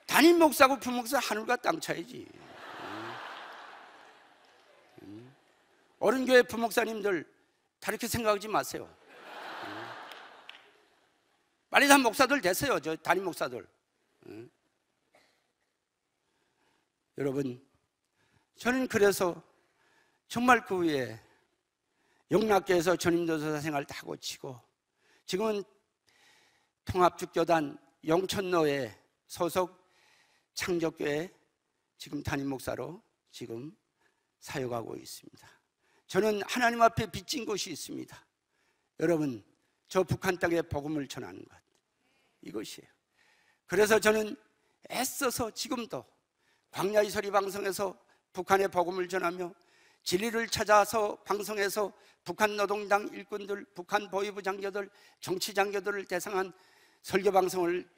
담임 목사고 부목사 하늘과 땅 차이지. 어른교회 부목사님들 다 이렇게 생각하지 마세요. 빨리 다 목사들 됐어요. 저 담임 목사들. 여러분, 저는 그래서 정말 그 후에 영락교에서 전임도사 생활 다 고치고 지금은 통합주교단 영천로에 소속 창조교회 지금 담임 목사로 지금 사역하고 있습니다. 저는 하나님 앞에 빚진 것이 있습니다. 여러분, 저 북한 땅에 복음을 전하는 것, 이것이에요. 그래서 저는 애써서 지금도 광야의 소리 방송에서 북한의 복음을 전하며 진리를 찾아서 방송에서 북한 노동당 일꾼들, 북한 보위부 장교들, 정치 장교들을 대상한 설교 방송을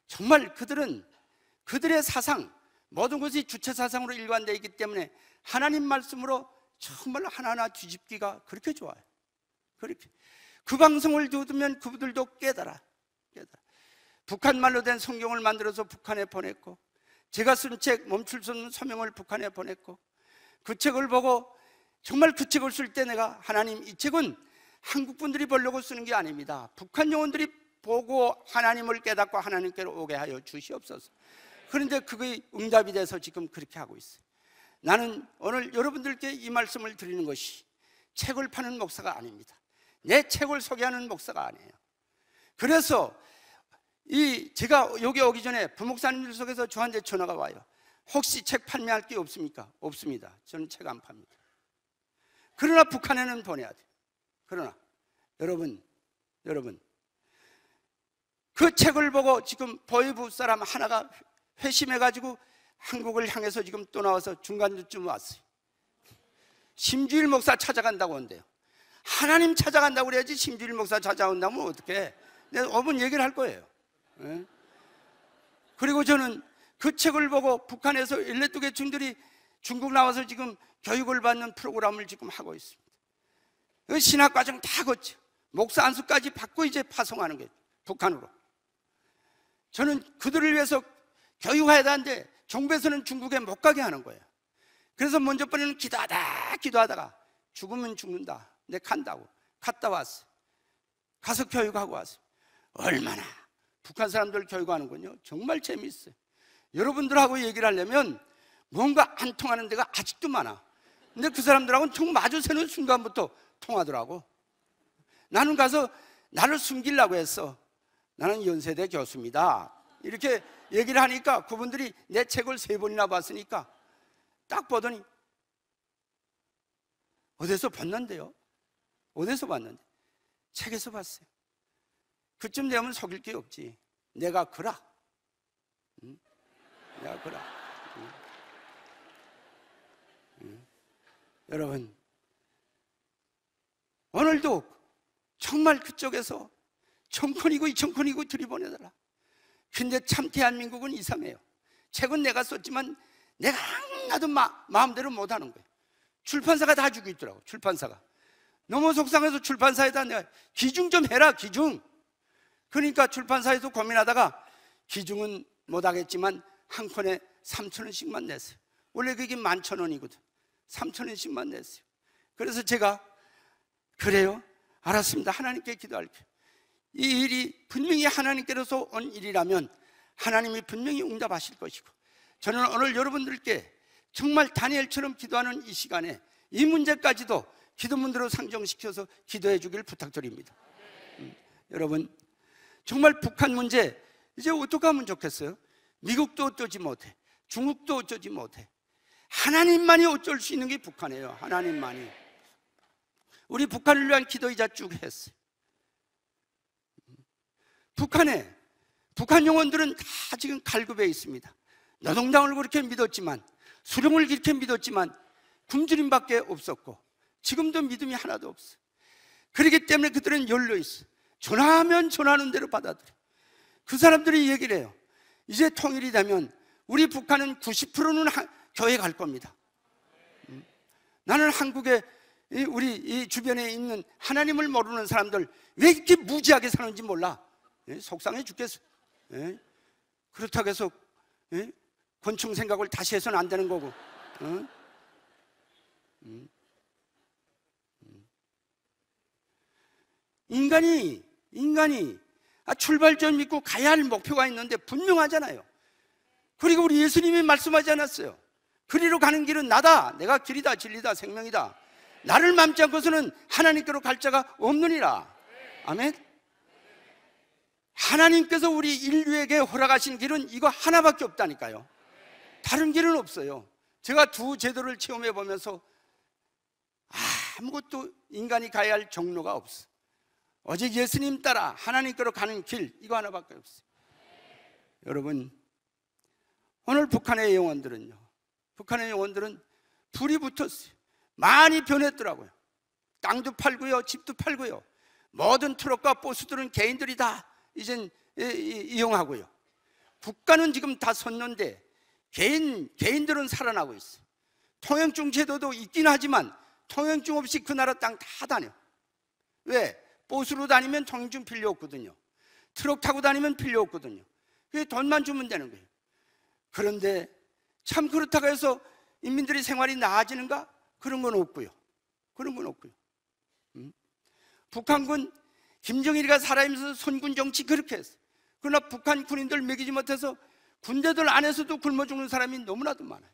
정말 그들의 사상, 모든 것이 주체 사상으로 일관되어 있기 때문에 하나님 말씀으로 정말 하나하나 뒤집기가 그렇게 좋아요. 그렇게. 그 방송을 들으면 그들도 깨달아. 북한 말로 된 성경을 만들어서 북한에 보냈고, 제가 쓴 책 멈출 수 없는 소명을 북한에 보냈고, 그 책을 보고 정말 그 책을 쓸 때 내가 하나님, 이 책은 한국 분들이 보려고 쓰는 게 아닙니다. 북한 영혼들이 보고 하나님을 깨닫고 하나님께로 오게 하여 주시옵소서. 그런데 그게 응답이 돼서 지금 그렇게 하고 있어요. 나는 오늘 여러분들께 이 말씀을 드리는 것이 책을 파는 목사가 아닙니다. 내 책을 소개하는 목사가 아니에요. 그래서 제가 여기 오기 전에 부목사님들 속에서 저한테 전화가 와요. 혹시 책 판매할 게 없습니까? 없습니다. 저는 책 안 팝니다. 그러나 북한에는 보내야 돼요. 그러나 여러분 그 책을 보고 지금 보이부 사람 하나가 회심해가지고 한국을 향해서 지금 또 나와서 중간쯤 왔어요. 심주일 목사 찾아간다고 한대요. 하나님 찾아간다고 그래야지 심주일 목사 찾아온다면 어떡해. 내가 5분 얘기를 할 거예요. 네? 그리고 저는 그 책을 보고 북한에서 14개 중들이 중국 나와서 지금 교육을 받는 프로그램을 지금 하고 있습니다. 그 신학과정 다 거쳐 목사 안수까지 받고 이제 파송하는 거예요. 북한으로. 저는 그들을 위해서 교육해야 하는데 정부에서는 중국에 못 가게 하는 거예요. 그래서 먼저 번에는 기도하다가 죽으면 죽는다. 내 간다고 갔다 왔어요. 가서 교육하고 왔어요. 얼마나 북한 사람들 교육하는군요. 정말 재미있어요. 여러분들하고 얘기를 하려면 뭔가 안 통하는 데가 아직도 많아. 근데 그 사람들하고는 총 마주 서는 순간부터 통하더라고. 나는 가서 나를 숨기려고 했어. 나는 연세대 교수입니다. 이렇게 얘기를 하니까 그분들이 내 책을 3번이나 봤으니까 딱 보더니 어디서 봤는데요? 어디서 봤는데? 책에서 봤어요. 그쯤 되면 속일 게 없지. 내가 그라. 응? 내가 그라. 응? 여러분, 오늘도 정말 그쪽에서 청컨이고 이청컨이고 들이보내더라. 근데 참 대한민국은 이상해요. 책은 내가 썼지만 내가 하나도 마음대로 못하는 거예요. 출판사가 다 주고 있더라고. 출판사가 너무 속상해서 출판사에다 내가 기중 좀 해라. 기중. 그러니까 출판사에서 고민하다가 기중은 못하겠지만 한 권에 3,000원씩만 냈어요. 원래 그게 11,000원이거든 3,000원씩만 냈어요. 그래서 제가 그래요? 알았습니다. 하나님께 기도할게요. 이 일이 분명히 하나님께로서 온 일이라면 하나님이 분명히 응답하실 것이고, 저는 오늘 여러분들께 정말 다니엘처럼 기도하는 이 시간에 이 문제까지도 기도문으로 상정시켜서 기도해 주길 부탁드립니다. 여러분, 정말 북한 문제 이제 어떻게 하면 좋겠어요? 미국도 어쩌지 못해, 중국도 어쩌지 못해. 하나님만이 어쩔 수 있는 게 북한이에요. 하나님만이. 우리 북한을 위한 기도이자 쭉 했어요. 북한 영혼들은 다 지금 갈급해 있습니다. 노동당을 그렇게 믿었지만, 수령을 그렇게 믿었지만 굶주림밖에 없었고 지금도 믿음이 하나도 없어. 그렇기 때문에 그들은 열려 있어. 전화하면 전화하는 대로 받아들여. 그 사람들이 얘기를 해요. 이제 통일이 되면 우리 북한은 90%는 교회 갈 겁니다. 나는 한국에 우리 이 주변에 있는 하나님을 모르는 사람들 왜 이렇게 무지하게 사는지 몰라. 속상해 죽겠어. 그렇다고 해서 권총 생각을 다시 해서는 안 되는 거고. 인간이 출발점 있고 가야 할 목표가 있는데 분명하잖아요. 그리고 우리 예수님이 말씀하지 않았어요? 그리로 가는 길은 나다. 내가 길이다 진리다 생명이다. 나를 맘지 않고서는 하나님께로 갈 자가 없느니라. 아멘. 하나님께서 우리 인류에게 허락하신 길은 이거 하나밖에 없다니까요. 다른 길은 없어요. 제가 두 제도를 체험해 보면서 아무것도 인간이 가야 할 경로가 없어. 오직 예수님 따라 하나님께로 가는 길, 이거 하나밖에 없어요. 여러분, 오늘 북한의 영혼들은 불이 붙었어요. 많이 변했더라고요. 땅도 팔고요, 집도 팔고요. 모든 트럭과 버스들은 개인들이 다 이젠 이용하고요. 국가는 지금 다 섰는데 개인들은 살아나고 있어요. 통행증 제도도 있긴 하지만 통행증 없이 그 나라 땅 다 다녀. 왜? 버스로 다니면 통행증 필요 없거든요. 트럭 타고 다니면 필요 없거든요. 그게 돈만 주면 되는 거예요. 그런데 참 그렇다고 해서 인민들의 생활이 나아지는가? 그런 건 없고요. 그런 건 없고요. 북한군 김정일이가 살아있으면서 선군 정치 그렇게 했어요. 그러나 북한 군인들 먹이지 못해서 군대들 안에서도 굶어 죽는 사람이 너무나도 많아요.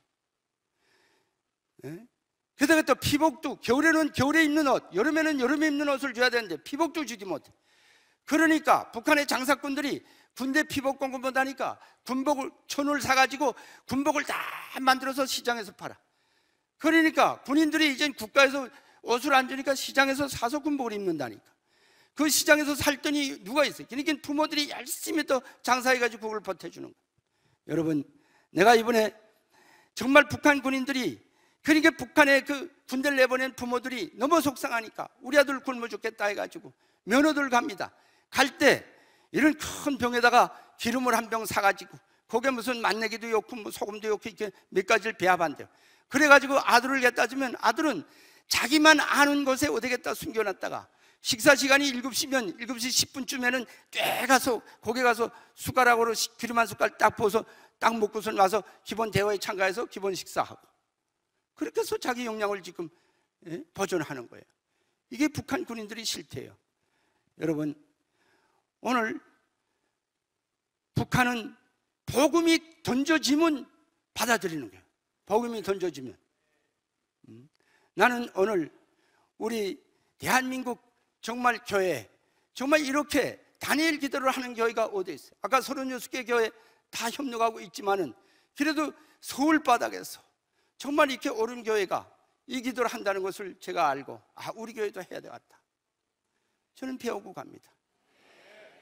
네? 게다가 또 피복도 겨울에는 겨울에 입는 옷, 여름에는 여름에 입는 옷을 줘야 되는데 피복도 주지 못해. 그러니까 북한의 장사꾼들이 군대 피복 공급 못하니까 군복을 천을 사가지고 군복을 다 만들어서 시장에서 팔아. 그러니까 군인들이 이제 국가에서 옷을 안 주니까 시장에서 사서 군복을 입는다니까. 그 시장에서 살더니 누가 있어요? 그러니까 부모들이 열심히 또 장사해가지고 그걸 보태주는 거예요. 여러분, 내가 이번에 정말 북한 군인들이, 그러니까 북한에 그 군대를 내보낸 부모들이 너무 속상하니까 우리 아들 굶어 죽겠다 해가지고 면허들 갑니다. 갈 때 이런 큰 병에다가 기름을 한 병 사가지고 거기에 무슨 맛내기도 넣고 뭐 소금도 넣고 이렇게 몇 가지를 배합한대요. 그래가지고 아들을 갖다 주면 아들은 자기만 아는 곳에 어디겠다 숨겨놨다가 식사 시간이 7시면 7시 10분쯤에는 꽤 가서 거기 가서 숟가락으로 기름 한 숟갈 딱 부어서 딱 먹고서 와서 기본 대화에 참가해서 기본 식사하고, 그렇게 해서 자기 역량을 지금 보존하는 거예요. 이게 북한 군인들이 싫대요. 여러분, 오늘 북한은 복음이 던져지면 받아들이는 거예요. 복음이 던져지면. 나는 오늘 우리 대한민국 정말 교회, 정말 이렇게 다니엘 기도를 하는 교회가 어디 있어요? 아까 36개 교회 다 협력하고 있지만은 그래도 서울 바닥에서 정말 이렇게 옳은 교회가 이 기도를 한다는 것을 제가 알고, 아, 우리 교회도 해야 되겠다. 저는 배우고 갑니다.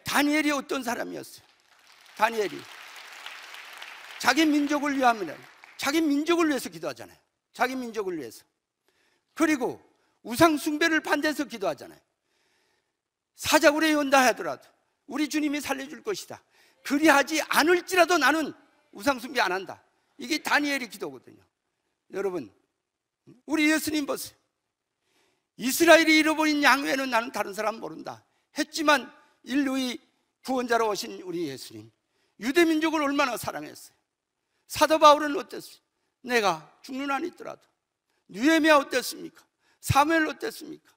다니엘이 어떤 사람이었어요? 다니엘이 자기 민족을 위하면, 자기 민족을 위해서 기도하잖아요. 자기 민족을 위해서. 그리고 우상 숭배를 반대해서 기도하잖아요. 사자굴에 연다 하더라도 우리 주님이 살려줄 것이다. 그리하지 않을지라도 나는 우상 숭배 안 한다. 이게 다니엘의 기도거든요. 여러분, 우리 예수님 보세요. 이스라엘이 잃어버린 양 외에는 나는 다른 사람 모른다 했지만 인류의 구원자로 오신 우리 예수님, 유대민족을 얼마나 사랑했어요. 사도 바울은 어땠어요? 내가 죽는 한이 있더라도. 느헤미야 어땠습니까? 사무엘 어땠습니까?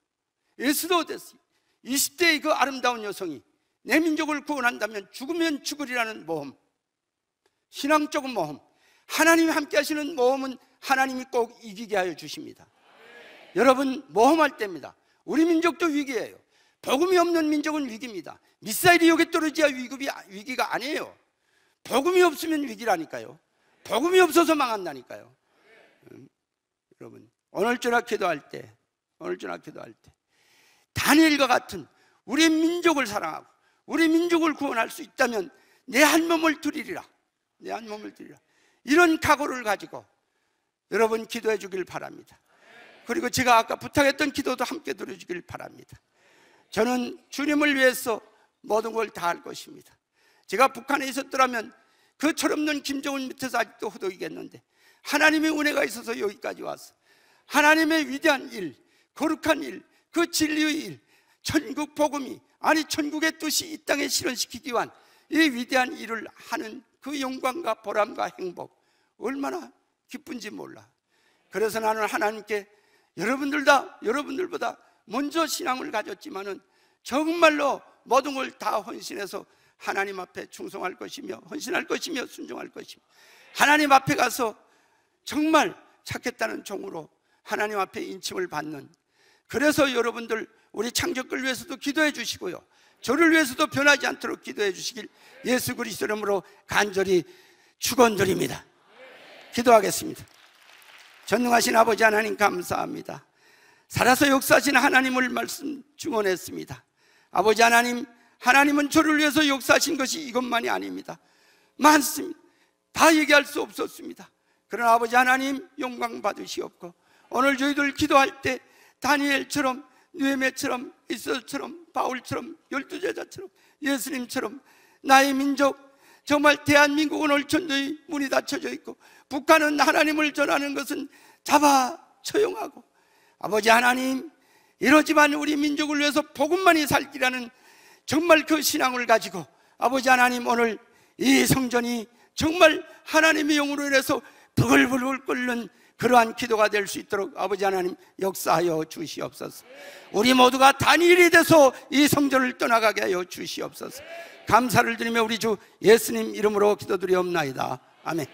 예수도 어땠어요? 20대의 그 아름다운 여성이 내 민족을 구원한다면 죽으면 죽으리라는 모험, 신앙적인 모험, 하나님이 함께 하시는 모험은 하나님이 꼭 이기게 하여 주십니다. 여러분, 모험할 때입니다. 우리 민족도 위기예요. 복음이 없는 민족은 위기입니다. 미사일이 여기 떨어져야 위기가 아니에요. 복음이 없으면 위기라니까요. 복음이 없어서 망한다니까요. 여러분, 오늘 저녁 기도할 때 다니엘과 같은 우리 민족을 사랑하고 우리 민족을 구원할 수 있다면 내 한 몸을 드리리라. 내 한 몸을 드리리라. 이런 각오를 가지고 여러분 기도해 주길 바랍니다. 그리고 제가 아까 부탁했던 기도도 함께 들어주길 바랍니다. 저는 주님을 위해서 모든 걸 다 할 것입니다. 제가 북한에 있었더라면 그 철없는 김정은 밑에서 아직도 허덕이겠는데 하나님의 은혜가 있어서 여기까지 왔어. 하나님의 위대한 일, 거룩한 일, 그 진리의 일, 천국 복음이, 아니 천국의 뜻이 이 땅에 실현시키기 위한 이 위대한 일을 하는 그 영광과 보람과 행복, 얼마나 기쁜지 몰라. 그래서 나는 하나님께 여러분들보다 먼저 신앙을 가졌지만은 정말로 모든 걸 다 헌신해서 하나님 앞에 충성할 것이며 헌신할 것이며 순종할 것이며 하나님 앞에 가서 정말 찾겠다는 종으로 하나님 앞에 인침을 받는, 그래서 여러분들 우리 창조를 위해서도 기도해 주시고요, 저를 위해서도 변하지 않도록 기도해 주시길 예수 그리스도 이름으로 간절히 축원드립니다. 기도하겠습니다. 전능하신 아버지 하나님 감사합니다. 살아서 역사하신 하나님을 말씀 증언했습니다. 아버지 하나님, 하나님은 저를 위해서 역사하신 것이 이것만이 아닙니다. 많습니다. 다 얘기할 수 없었습니다. 그러나 아버지 하나님 영광 받으시옵고 오늘 저희들 기도할 때 다니엘처럼, 느헤미야처럼, 이스라엘처럼, 바울처럼, 12제자처럼, 예수님처럼 나의 민족, 정말 대한민국은 얼천도의 문이 닫혀져 있고 북한은 하나님을 전하는 것은 잡아 처형하고, 아버지 하나님 이러지만 우리 민족을 위해서 복음만이 살기라는 정말 그 신앙을 가지고 아버지 하나님, 오늘 이 성전이 정말 하나님의 영으로 인해서 부글부글 끓는 그러한 기도가 될 수 있도록 아버지 하나님 역사하여 주시옵소서. 우리 모두가 단일이 돼서 이 성전을 떠나가게 하여 주시옵소서. 감사를 드리며 우리 주 예수님 이름으로 기도드리옵나이다. 아멘.